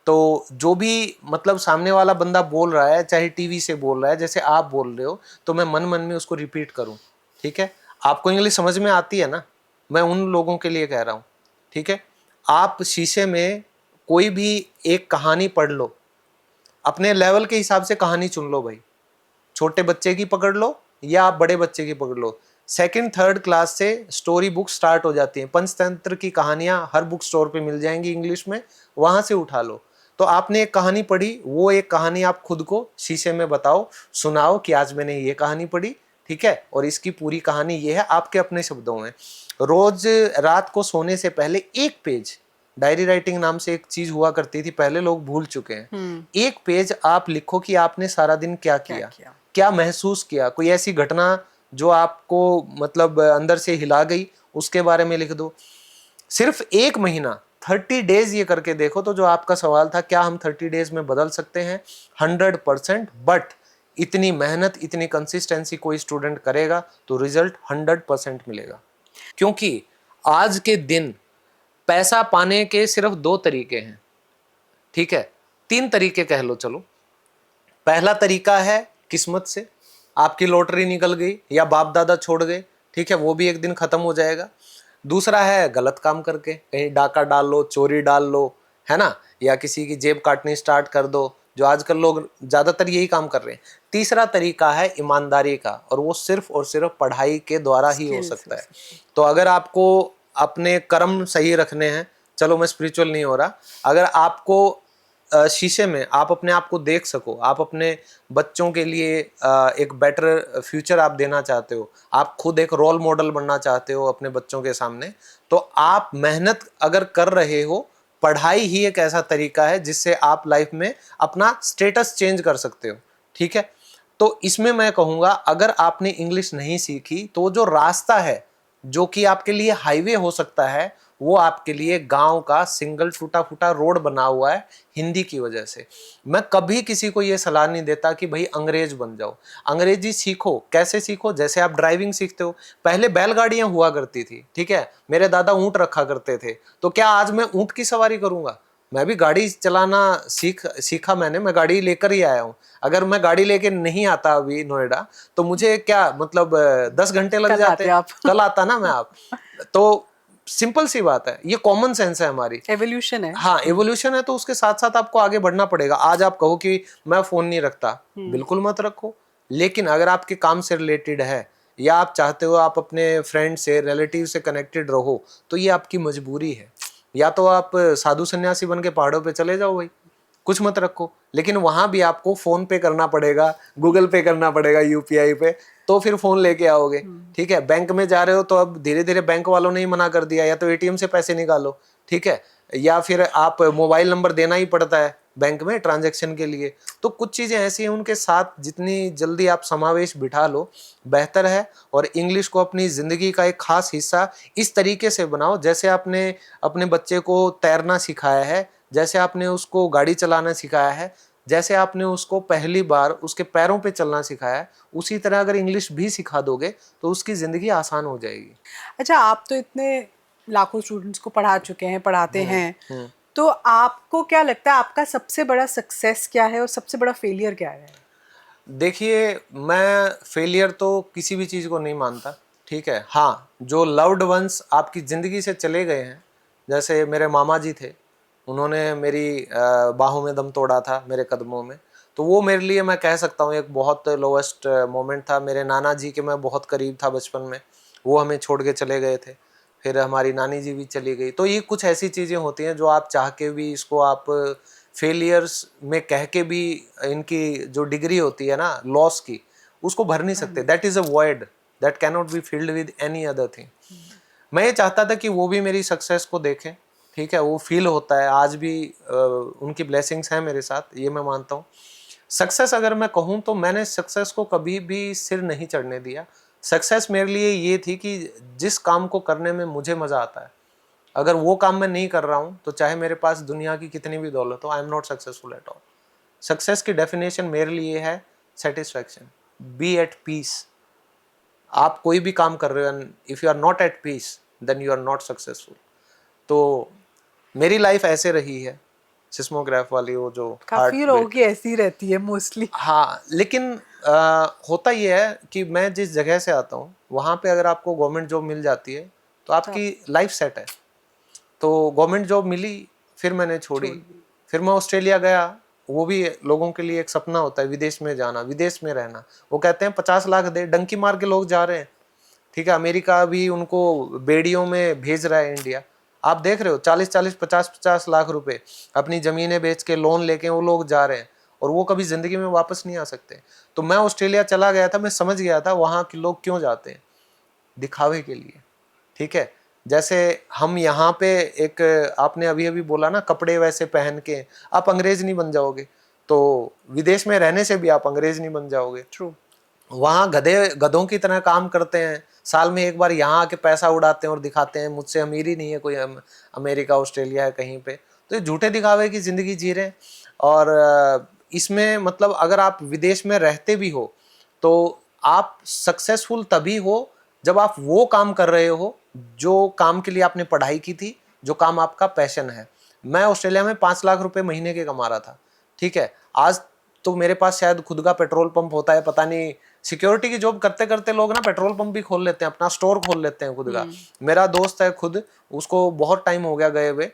S3: तो जो भी मतलब सामने वाला बंदा बोल रहा है, चाहे टीवी से बोल रहा है, जैसे आप बोल रहे हो, तो मैं मन मन में उसको रिपीट करूं, ठीक है। आपको इंग्लिश समझ में आती है ना, मैं उन लोगों के लिए कह रहा हूँ, ठीक है। आप शीशे में कोई भी एक कहानी पढ़ लो, अपने लेवल के हिसाब से कहानी चुन लो भाई, छोटे बच्चे की पकड़ लो या आप बड़े बच्चे की पकड़ लो। 2nd-3rd क्लास से स्टोरी बुक स्टार्ट हो जाती हैं, पंचतंत्र की कहानियां हर बुक स्टोर पे मिल जाएंगी इंग्लिश में, वहां से उठा लो। तो आपने एक कहानी पढ़ी, वो एक कहानी आप खुद को शीशे में बताओ, सुनाओ कि आज मैंने ये कहानी पढ़ी, ठीक है, और इसकी पूरी कहानी ये है, आपके अपने शब्दों में। रोज रात को सोने से पहले 1 पेज, डायरी राइटिंग नाम से एक चीज हुआ करती थी, पहले लोग भूल चुके हैं। 1 पेज आप लिखो कि आपने सारा दिन क्या किया, क्या महसूस किया, कोई ऐसी घटना जो आपको मतलब अंदर से हिला गई, उसके बारे में लिख दो। सिर्फ 1 महीना 30 डेज ये करके देखो। तो जो आपका सवाल था, क्या हम 30 डेज में बदल सकते हैं? 100%। बट इतनी मेहनत, इतनी कंसिस्टेंसी कोई स्टूडेंट करेगा तो रिजल्ट 100% मिलेगा। क्योंकि आज के दिन पैसा पाने के सिर्फ 2 तरीके हैं, ठीक है, 3 तरीके कह लो चलो। पहला तरीका है किस्मत से, आपकी लॉटरी निकल गई या बाप दादा छोड़ गए, ठीक है, वो भी एक दिन खत्म हो जाएगा। दूसरा है गलत काम करके, कहीं डाका डाल लो, चोरी डाल लो, है ना, या किसी की जेब काटनी स्टार्ट कर दो, जो आजकल लोग ज्यादातर यही काम कर रहे हैं। तीसरा तरीका है ईमानदारी का, और वो सिर्फ और सिर्फ पढ़ाई के द्वारा ही हो सकता है। तो अगर आपको अपने कर्म सही रखने हैं, चलो मैं स्पिरिचुअल नहीं हो रहा, अगर आपको शीशे में आप अपने आप को देख सको, आप अपने बच्चों के लिए एक बेटर फ्यूचर आप देना चाहते हो, आप खुद एक रोल मॉडल बनना चाहते हो अपने बच्चों के सामने, तो आप मेहनत अगर कर रहे हो, पढ़ाई ही एक ऐसा तरीका है जिससे आप लाइफ में अपना स्टेटस चेंज कर सकते हो, ठीक है। तो इसमें मैं कहूँगा, अगर आपने इंग्लिश नहीं सीखी तो जो रास्ता है, जो कि आपके लिए हाईवे हो सकता है, वो आपके लिए गांव का सिंगल टूटा फूटा रोड बना हुआ है हिंदी की वजह से। मैं कभी किसी को ये सलाह नहीं देता कि भाई अंग्रेज बन जाओ। अंग्रेजी सीखो, कैसे सीखो? जैसे आप ड्राइविंग सीखते हो, पहले बैलगाड़ियां हुआ करती थी, ठीक है, मेरे दादा ऊंट रखा करते थे, तो क्या आज मैं ऊंट की सवारी करूंगा? मैं भी गाड़ी चलाना सीखा मैंने, मैं गाड़ी लेकर ही आया हूँ। अगर मैं गाड़ी लेके नहीं आता अभी नोएडा, तो मुझे क्या मतलब 10 घंटे लग जाते, कल आता ना मैं आप। तो सिंपल सी बात है, ये कॉमन सेंस है हमारी, एवोल्यूशन है। हाँ, एवोल्यूशन है, तो उसके साथ साथ आपको आगे बढ़ना पड़ेगा। आज आप कहो कि मैं फोन नहीं रखता, बिल्कुल मत रखो, लेकिन अगर आपके काम से रिलेटेड है या आप चाहते हो आप अपने फ्रेंड से, रिलेटिव से कनेक्टेड रहो, तो ये आपकी मजबूरी है। या तो आप साधु सन्यासी बन के पहाड़ों पे चले जाओ भाई, कुछ मत रखो, लेकिन वहां भी आपको फोन पे करना पड़ेगा, गूगल पे करना पड़ेगा, यूपीआई पे, तो फिर फोन लेके आओगे, ठीक है। बैंक में जा रहे हो तो अब धीरे धीरे बैंक वालों ने ही मना कर दिया, या तो एटीएम से पैसे निकालो, ठीक है, या फिर आप मोबाइल नंबर देना ही पड़ता है, बैंक में ट्रांजैक्शन के लिए। तो कुछ चीज़ें ऐसी हैं, उनके साथ जितनी जल्दी आप समावेश बिठा लो बेहतर है। और इंग्लिश को अपनी ज़िंदगी का एक खास हिस्सा इस तरीके से बनाओ जैसे आपने अपने बच्चे को तैरना सिखाया है, जैसे आपने उसको गाड़ी चलाना सिखाया है, जैसे आपने उसको पहली बार उसके पैरों पे चलना सिखाया है, उसी तरह अगर इंग्लिश भी सिखा दोगे तो उसकी ज़िंदगी आसान हो जाएगी।
S2: अच्छा, आप तो इतने लाखों स्टूडेंट्स को पढ़ा चुके हैं, पढ़ाते हैं, तो आपको क्या लगता है आपका सबसे बड़ा सक्सेस क्या है और सबसे बड़ा फेलियर क्या है?
S3: देखिए, मैं फेलियर तो किसी भी चीज़ को नहीं मानता, ठीक है। हाँ, जो लव्ड वंस आपकी ज़िंदगी से चले गए हैं, जैसे मेरे मामा जी थे, उन्होंने मेरी बाहों में दम तोड़ा था, मेरे कदमों में, तो वो मेरे लिए मैं कह सकता हूँ एक बहुत लोवेस्ट मोमेंट था। मेरे नाना जी के मैं बहुत करीब था बचपन में, वो हमें छोड़ के चले गए थे। फिर हमारी नानी जी भी चली गई। तो ये कुछ ऐसी चीज़ें होती हैं जो आप चाह के भी इसको आप फेलियर्स में कह के भी इनकी जो डिग्री होती है ना लॉस की, उसको भर नहीं सकते। That is a void that can not be filled with any other thing. मैं ये चाहता था कि वो भी मेरी सक्सेस को देखें, ठीक है। वो फील होता है आज भी, उनकी ब्लेसिंग्स हैं मेरे साथ, ये मैं मानता हूँ। सक्सेस अगर मैं कहूँ तो मैंने सक्सेस को कभी भी सिर नहीं चढ़ने दिया। सक्सेस मेरे लिए ये थी कि जिस काम को करने में मुझे मज़ा आता है, अगर वो काम मैं नहीं कर रहा हूँ तो चाहे मेरे पास दुनिया की कितनी भी दौलत हो, I am not successful at all. Success की डेफिनेशन मेरे लिए है सेटिस्फैक्शन, बी एट पीस। आप कोई भी काम कर रहे हो, if you are not at peace then you are not successful. तो मेरी लाइफ ऐसे रही है, सिस्मोग्राफ वाली वो जो
S2: काफी लोगों की ऐसी रहती है मोस्टली।
S3: हाँ, लेकिन होता ये है कि मैं जिस जगह से आता हूँ वहाँ पे अगर आपको गवर्नमेंट जॉब मिल जाती है तो आपकी लाइफ सेट है। तो गवर्नमेंट जॉब मिली, फिर मैंने छोड़ी, फिर मैं ऑस्ट्रेलिया गया। वो भी लोगों के लिए एक सपना होता है विदेश में जाना, विदेश में रहना। वो कहते हैं 50 लाख दे, डंकी मार के लोग जा रहे हैं, ठीक है। अमेरिका भी उनको बेड़ियों में भेज रहा है इंडिया। आप देख रहे हो 40-40, 50-50 लाख रुपए अपनी ज़मीनें बेच के लोन लेके वो लोग जा रहे हैं और वो कभी ज़िंदगी में वापस नहीं आ सकते। तो मैं ऑस्ट्रेलिया चला गया था, मैं समझ गया था वहाँ के लोग क्यों जाते हैं, दिखावे के लिए, ठीक है। जैसे हम यहाँ पे एक, आपने अभी अभी बोला ना कपड़े वैसे पहन के आप अंग्रेज नहीं बन जाओगे, तो विदेश में रहने से भी आप अंग्रेज नहीं बन जाओगे।
S2: ट्रू।
S3: वहाँ गधों की तरह काम करते हैं, साल में एक बार यहाँ आके पैसा उड़ाते हैं और दिखाते हैं मुझसे अमीर ही नहीं है कोई, अमेरिका ऑस्ट्रेलिया है कहीं पे। तो ये झूठे दिखावे की ज़िंदगी जी रहे हैं। और इसमें मतलब अगर आप विदेश में रहते भी हो तो आप सक्सेसफुल तभी हो जब आप वो काम कर रहे हो जो काम के लिए आपने पढ़ाई की थी, जो काम आपका पैशन है। मैं ऑस्ट्रेलिया में 5 लाख रुपए महीने के कमा रहा था, ठीक है। आज तो मेरे पास शायद खुद का पेट्रोल पंप होता है, पता नहीं। सिक्योरिटी की जॉब करते करते लोग ना पेट्रोल पंप भी खोल लेते हैं, अपना स्टोर खोल लेते हैं खुद का। मेरा दोस्त है खुद, उसको बहुत टाइम हो गया गए हुए,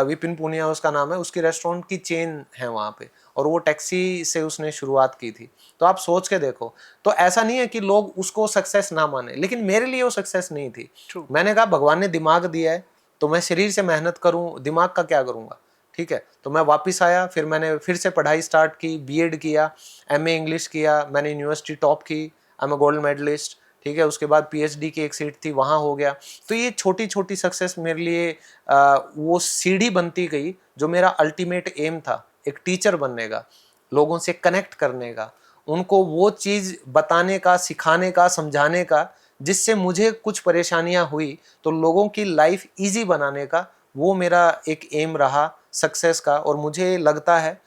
S3: विपिन पुनिया उसका नाम है, उसकी रेस्टोरेंट की चेन है वहाँ पे, और वो टैक्सी से उसने शुरुआत की थी। तो आप सोच के देखो। तो ऐसा नहीं है कि लोग उसको सक्सेस ना माने, लेकिन मेरे लिए वो सक्सेस नहीं थी। मैंने कहा भगवान ने दिमाग दिया है तो मैं शरीर से मेहनत करूं, दिमाग का क्या करूंगा, ठीक है। तो मैं वापस आया, फिर मैंने फिर से पढ़ाई स्टार्ट की, बीएड किया, एमए इंग्लिश किया, मैंने यूनिवर्सिटी टॉप की, I am a gold medalist, ठीक है। उसके बाद पीएचडी की एक सीट थी, वहाँ हो गया। तो ये छोटी छोटी सक्सेस मेरे लिए वो सीढ़ी बनती गई जो मेरा अल्टीमेट एम था, एक टीचर बनने का, लोगों से कनेक्ट करने का, उनको वो चीज़ बताने का, सिखाने का, समझाने का जिससे मुझे कुछ परेशानियां हुई तो लोगों की लाइफ इजी बनाने का। वो मेरा एक एम रहा सक्सेस का, और मुझे लगता है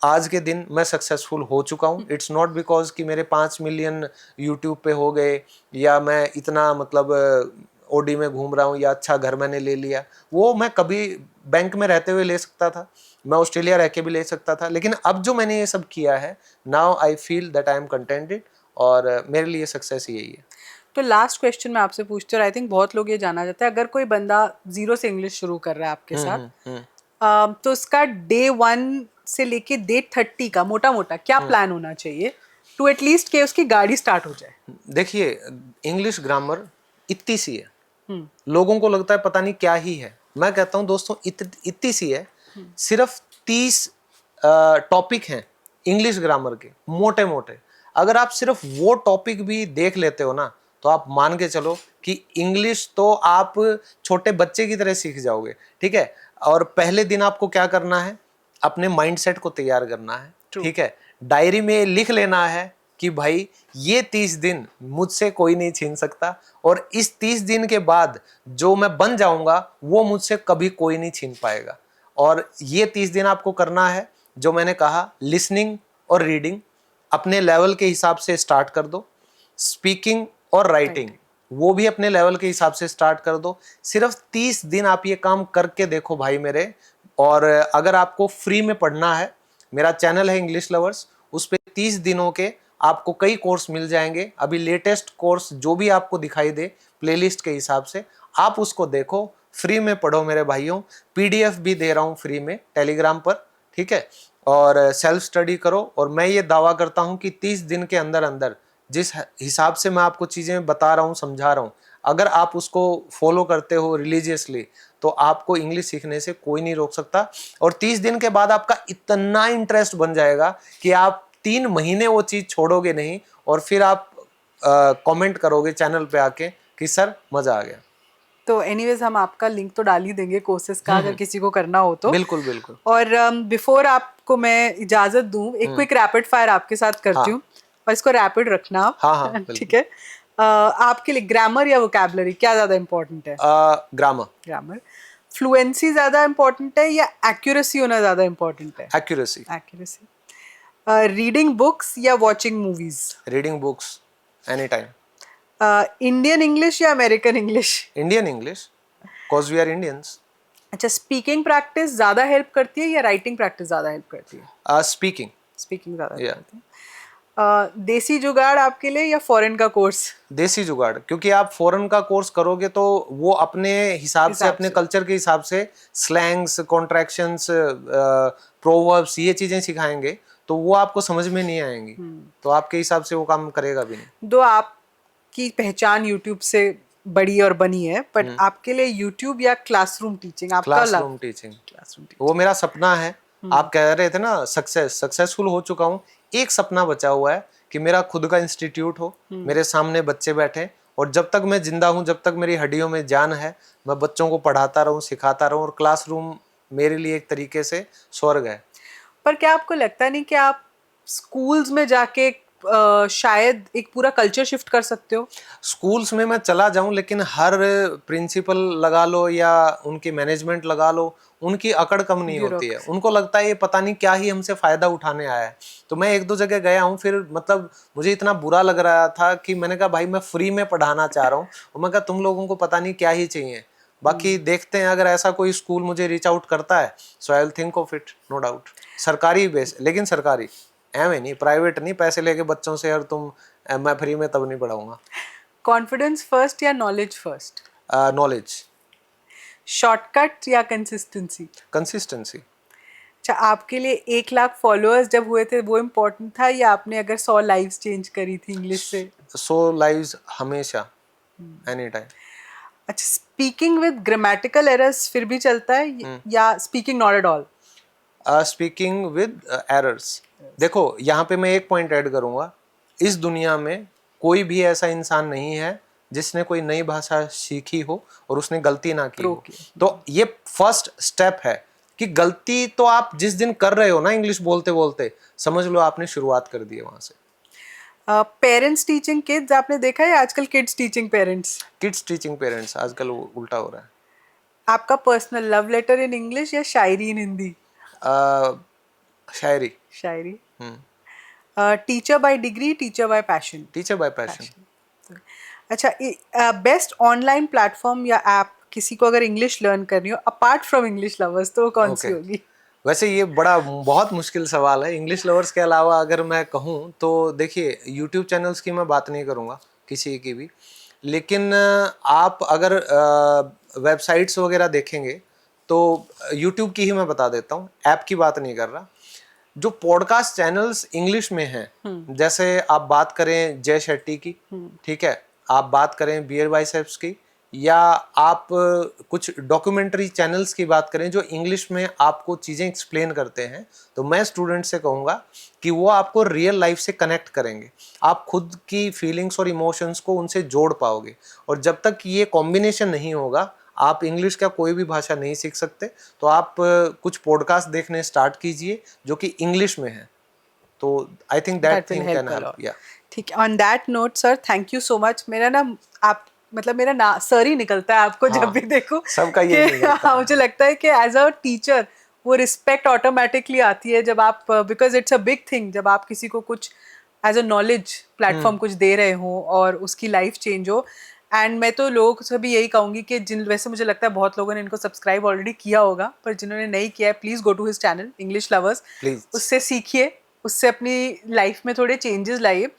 S3: आज के दिन मैं सक्सेसफुल हो चुका हूँ। इट्स नॉट बिकॉज कि मेरे 5 मिलियन यूट्यूब पे हो गए या मैं इतना मतलब ओडी में घूम रहा हूँ या अच्छा घर मैंने ले लिया। वो मैं कभी बैंक में रहते हुए ले सकता था, मैं ऑस्ट्रेलिया रह के भी ले सकता था, लेकिन अब जो मैंने ये सब किया है, now I feel that I am contented, और मेरे लिए सक्सेस यही है।
S2: तो लास्ट क्वेश्चन मैं आपसे पूछती हूँ, आई थिंक बहुत लोग ये जानना चाहते हैं, अगर कोई बंदा जीरो से इंग्लिश शुरू कर रहा है आपके साथ, तो उसका डे 1 से लेके डे 30 का मोटा मोटा क्या प्लान होना चाहिए टू एटलीस्ट के उसकी गाड़ी स्टार्ट हो जाए?
S3: देखिए, इंग्लिश ग्रामर इतनी सी है, लोगों को लगता है पता नहीं क्या ही है। मैं कहता हूँ दोस्तों इतनी सी है, सिर्फ 30 टॉपिक हैं इंग्लिश ग्रामर के, मोटे मोटे। अगर आप सिर्फ वो टॉपिक भी देख लेते हो ना तो आप मान के चलो कि इंग्लिश तो आप छोटे बच्चे की तरह सीख जाओगे, ठीक है। और पहले दिन आपको क्या करना है, अपने माइंडसेट को तैयार करना है।
S2: True.
S3: ठीक है, डायरी में लिख लेना है कि भाई ये 30 दिन मुझसे कोई नहीं छीन सकता, और इस 30 दिन के बाद जो मैं बन जाऊंगा वो मुझसे कभी कोई नहीं छीन पाएगा। और ये 30 दिन आपको करना है, जो मैंने कहा, लिसनिंग और रीडिंग अपने लेवल के हिसाब से स्टार्ट कर दो। स्पीकिंग और राइटिंग वो भी अपने लेवल के हिसाब से स्टार्ट कर दो। सिर्फ 30 दिन आप ये काम करके देखो भाई मेरे। और अगर आपको फ्री में पढ़ना है, मेरा चैनल है इंग्लिश लवर्स, उस पे 30 दिनों के आपको कई कोर्स मिल जाएंगे। अभी लेटेस्ट कोर्स जो भी आपको दिखाई दे प्लेलिस्ट के हिसाब से आप उसको देखो, फ्री में पढ़ो मेरे भाइयों। पीडीएफ भी दे रहा हूँ फ्री में टेलीग्राम पर, ठीक है, और सेल्फ स्टडी करो। और मैं ये दावा करता हूँ कि 30 दिन के अंदर अंदर जिस हिसाब से मैं आपको चीज़ें बता रहा हूँ, समझा रहा हूँ, अगर आप उसको फॉलो करते हो रिलीजियसली, तो आपको इंग्लिश सीखने से कोई नहीं रोक सकता। और 30 दिन के बाद आपका इतना इंटरेस्ट बन जाएगा कि आप 3 महीने वो चीज़ छोड़ोगे नहीं, और फिर आप कमेंट करोगे चैनल पे आके कि सर मज़ा आ गया।
S2: तो एनीवेज हम आपका लिंक तो डाल ही देंगे कोर्सेज का, अगर किसी को करना हो तो।
S3: बिल्कुल बिल्कुल।
S2: और बिफोर आपको मैं इजाजत दूं, एक क्विक रैपिड फायर आपके साथ करती हूँ, और इसको रैपिड रखना आप।
S3: हाँ,
S2: ठीक है। आपके लिए ग्रामर या वोकैबुलरी क्या ज्यादा इंपॉर्टेंट है?
S3: ग्रामर।
S2: ग्रामर। फ्लुएंसी ज्यादा इंपॉर्टेंट है या एक्यूरेसी होना ज्यादा इंपॉर्टेंट है?
S3: एक्यूरेसी।
S2: एक्यूरेसी। रीडिंग बुक्स या watching movies?
S3: Reading books any time.
S2: Indian English या American English?
S3: Indian English, because we are Indians.
S2: अच्छा, स्पीकिंग प्रैक्टिस ज्यादा हेल्प करती है या राइटिंग प्रैक्टिस ज्यादा हेल्प करती है?
S3: स्पीकिंग।
S2: स्पीकिंग ज्यादा
S3: Yeah.
S2: करती है। देसी जुगाड़ आपके लिए या फॉरेन का कोर्स?
S3: देसी जुगाड़, क्योंकि आप फॉरेन का कोर्स करोगे तो वो अपने हिसाब से, अपने कल्चर के हिसाब से स्लैंग्स, कॉन्ट्रैक्शंस, प्रोवर्ब्स, ये चीजें सिखाएंगे, तो वो आपको समझ में नहीं आएंगी, तो आपके हिसाब से वो काम करेगा भी नहीं।
S2: दो आपकी पहचान यूट्यूब से बड़ी और बनी है, बट आपके लिए यूट्यूब या क्लासरूम टीचिंग? आपका
S3: क्लासरूम टीचिंग, वो मेरा सपना है। आप कह रहे थे ना सक्सेसफुल हो चुका हूँ, एक सपना बचा हुआ है कि मेरा खुद का इंस्टीट्यूट हो, मेरे सामने बच्चे बैठे, और जब तक मैं जिंदा हूँ, जब तक मेरी हड्डियों में जान है, मैं बच्चों को पढ़ाता रहूँ, सिखाता रहूँ। और क्लासरूम मेरे लिए एक तरीके से स्वर्ग है।
S2: पर क्या आपको लगता नहीं कि आप स्कूल्स में जाके शायद एक पूरा कल्चर शिफ्ट कर सकते हो?
S3: स्कूल्स में मैं चला जाऊं, लेकिन हर प्रिंसिपल लगा लो या उनकी मैनेजमेंट लगा लो, उनकी अकड़ कम नहीं होती है। उनको लगता है ये पता नहीं क्या ही हमसे फायदा उठाने आया है। तो मैं 1-2 जगह गया हूँ, फिर मतलब मुझे इतना बुरा लग रहा था कि मैंने कहा भाई मैं फ्री में पढ़ाना चाह रहा हूँ, और मैं कहा तुम लोगों को पता नहीं क्या ही चाहिए। बाकी देखते हैं, अगर ऐसा कोई स्कूल मुझे रीच आउट करता है, so I will think of it, no doubt. सरकारी बेस, लेकिन सरकारी, एवं नहीं, प्राइवेट नहीं, पैसे लेके बच्चों से, और तुम मैं फ्री में तब नहीं पढ़ाऊंगा।
S2: कॉन्फिडेंस फर्स्ट या नॉलेज फर्स्ट?
S3: नॉलेज।
S2: शॉर्टकट या कंसिस्टेंसी?
S3: कंसिस्टेंसी।
S2: अच्छा, आपके लिए 1 लाख फॉलोअर्स जब हुए थे वो इम्पोर्टेंट था, या आपने अगर 100 लाइव्स चेंज करी थी इंग्लिश से?
S3: 100 लाइव्स हमेशा, एनी टाइम।
S2: अच्छा, स्पीकिंग विद ग्रामेटिकल एरर्स फिर भी चलता है या speaking not at all?
S3: Speaking with errors. देखो यहाँ पे मैं एक पॉइंट ऐड करूंगा, इस दुनिया में कोई भी ऐसा इंसान नहीं है जिसने कोई नई भाषा सीखी हो और उसने गलती ना की हो। तो ये फर्स्ट स्टेप है कि गलती तो आप जिस दिन कर रहे हो ना इंग्लिश बोलते बोलते, समझ लो आपने शुरुआत कर दी है वहां से।
S2: पेरेंट्स टीचिंग किड्स आपने देखा है आजकल? Kids teaching parents?
S3: Kids teaching parents आजकल उल्टा हो रहा है।
S2: आपका personal love letter in English या shayari in Hindi?
S3: Shayari.
S2: Shayari. Teacher by degree, teacher by passion?
S3: Teacher by passion.
S2: अच्छा, बेस्ट ऑनलाइन प्लेटफॉर्म या ऐप किसी को अगर इंग्लिश लर्न करनी हो अपार्ट फ्रॉम इंग्लिश लवर्स, तो कौन सी होगी?
S3: वैसे ये बहुत मुश्किल सवाल है। इंग्लिश लवर्स के अलावा अगर मैं कहूँ तो देखिए, यूट्यूब चैनल्स की मैं बात नहीं करूँगा किसी की भी, लेकिन आप अगर वेबसाइट्स वगैरह देखेंगे तो यूट्यूब की ही मैं बता देता हूँ, ऐप की बात नहीं कर रहा। जो पॉडकास्ट चैनल्स इंग्लिश में हैं, जैसे आप बात करें जय शेट्टी की, ठीक है, आप बात करें बियर बाइसेप्स की, या आप कुछ डॉक्यूमेंट्री चैनल्स की बात करें जो इंग्लिश में आपको चीज़ें एक्सप्लेन करते हैं, तो मैं स्टूडेंट से कहूँगा कि वो आपको रियल लाइफ से कनेक्ट करेंगे। आप खुद की फीलिंग्स और इमोशंस को उनसे जोड़ पाओगे, और जब तक ये कॉम्बिनेशन नहीं होगा आप इंग्लिश का कोई भी भाषा नहीं सीख सकते तो आप कुछ पॉडकास्ट देखने स्टार्ट कीजिए जो कि इंग्लिश में है, तो I think that thing can help. या
S2: ठीक है, on that note sir thank you so much. मेरा ना आप मतलब मेरा ना सर ही निकलता है आपको जब भी देखो,
S3: सबका ये निकलता है।
S2: मुझे लगता है कि एज अ टीचर वो रिस्पेक्ट ऑटोमेटिकली आती है जब आप, because it's a big thing जब आप किसी को कुछ एज अ नॉलेज प्लेटफॉर्म कुछ दे रहे हो और उसकी लाइफ चेंज हो। एंड मैं तो लोगों से भी यही कहूँगी कि वैसे मुझे लगता है बहुत लोगों ने इनको सब्सक्राइब ऑलरेडी किया होगा, पर जिन्होंने नहीं किया है please go to his channel English lovers, उससे सीखिए, उससे अपनी लाइफ में थोड़े चेंजेस लाइए।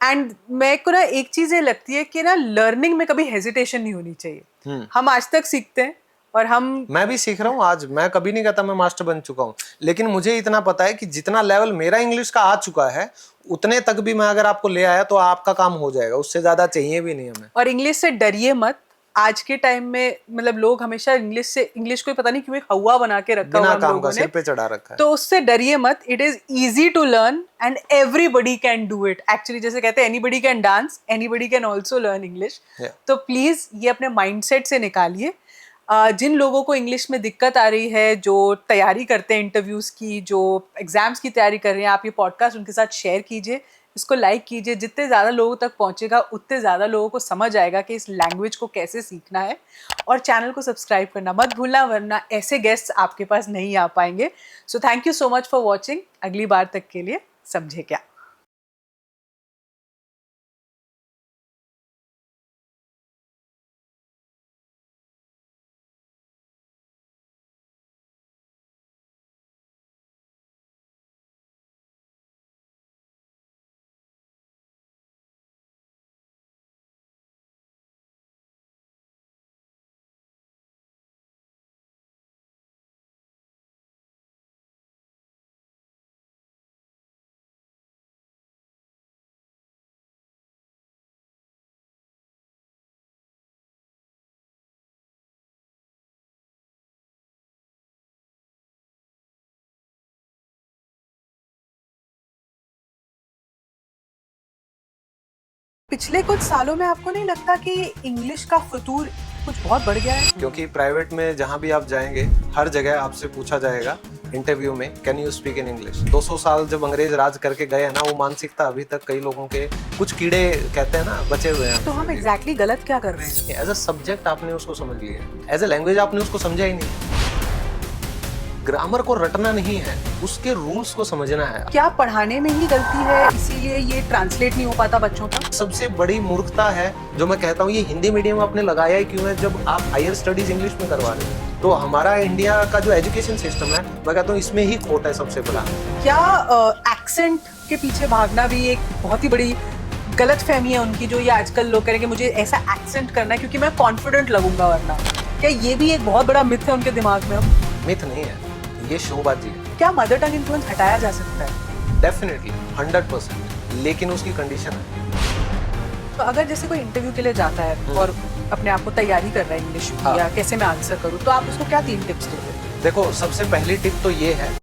S2: एंड मेरे को ना एक चीज़ ये लगती है कि ना लर्निंग में कभी हेजिटेशन नहीं होनी चाहिए। हम आज तक सीखते हैं और मैं
S3: भी सीख रहा हूँ आज, मैं कभी नहीं कहता मैं मास्टर बन चुका हूँ, लेकिन मुझे इतना पता है कि जितना लेवल मेरा इंग्लिश का आ चुका है उतने तक भी मैं अगर आपको ले आया तो आपका काम हो जाएगा, उससे ज्यादा चाहिए भी नहीं हमें।
S2: और इंग्लिश से डरिए मत। आज के टाइम में मतलब लोग हमेशा इंग्लिश को पता नहीं क्यों एक हवा बना के रखा हुआ हम लोगों ने,
S3: सिर पे चढ़ा रखा है।
S2: तो उससे डरिए मत। It is easy to learn and everybody can do it. Actually जैसे कहते हैं anybody can dance, anybody can also learn English. तो प्लीज ये अपने माइंडसेट से निकालिए। जिन लोगों को इंग्लिश में दिक्कत आ रही है, जो तैयारी करते हैं इंटरव्यूज़ की, जो एग्जाम्स की तैयारी कर रहे हैं, आप ये पॉडकास्ट उनके साथ शेयर कीजिए, इसको लाइक कीजिए। जितने ज़्यादा लोगों तक पहुंचेगा उतने ज़्यादा लोगों को समझ आएगा कि इस लैंग्वेज को कैसे सीखना है। और चैनल को सब्सक्राइब करना मत भूलना, वरना ऐसे गेस्ट्स आपके पास नहीं आ पाएंगे। So thank you so much for watching. अगली बार तक के लिए समझे क्या। पिछले कुछ सालों में आपको नहीं लगता कि इंग्लिश का फतूर कुछ बहुत बढ़ गया है?
S3: क्योंकि प्राइवेट में जहाँ भी आप जाएंगे हर जगह आपसे पूछा जाएगा इंटरव्यू में, can you speak in English. 200 साल जब अंग्रेज राज करके गए हैं ना, वो मानसिकता अभी तक कई लोगों के कुछ कीड़े कहते हैं ना बचे हुए हैं।
S2: तो हम एग्जैक्टली गलत क्या कर रहे हैं?
S3: एज अ सब्जेक्ट आपने उसको समझ लिया, एज अ लैंग्वेज आपने उसको समझा ही नहीं। ग्रामर को रटना नहीं है, उसके रूल्स को समझना है।
S2: क्या पढ़ाने में ही गलती है इसीलिए ये ट्रांसलेट नहीं हो पाता बच्चों तक?
S3: सबसे बड़ी मूर्खता है जो मैं कहता हूँ, ये हिंदी मीडियम आपने लगाया ही क्यों है जब आप हायर स्टडीज इंग्लिश में करवा रहे हैं। तो हमारा इंडिया का जो एजुकेशन सिस्टम है, मैं कहता हूँ इसमें ही खोट है सबसे बड़ा।
S2: क्या एक्सेंट के पीछे भागना भी एक बहुत ही बड़ी गलत फहमी है उनकी, जो ये आजकल लोग कह रहे हैं कि मुझे ऐसा एक्सेंट करना है क्योंकि मैं कॉन्फिडेंट लगूंगा वरना? क्या ये भी एक बहुत बड़ा मिथ है उनके दिमाग में?
S3: मिथ नहीं है, ये शोबाजी है।
S2: क्या मदर टंग इन्फ्लुएंस हटाया जा सकता है?
S3: डेफिनेटली 100%, लेकिन उसकी कंडीशन है।
S2: तो अगर जैसे कोई इंटरव्यू के लिए जाता है और अपने आप को तैयारी कर रहा है इंग्लिश की, या कैसे मैं आंसर करूं, तो आप उसको क्या 3 टिप्स दोगे?
S3: देखो, सबसे पहली टिप तो ये है,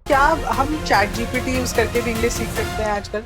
S2: क्या हम चैट जीपीटी यूज करके भी इंग्लिश सीख सकते हैं आजकल?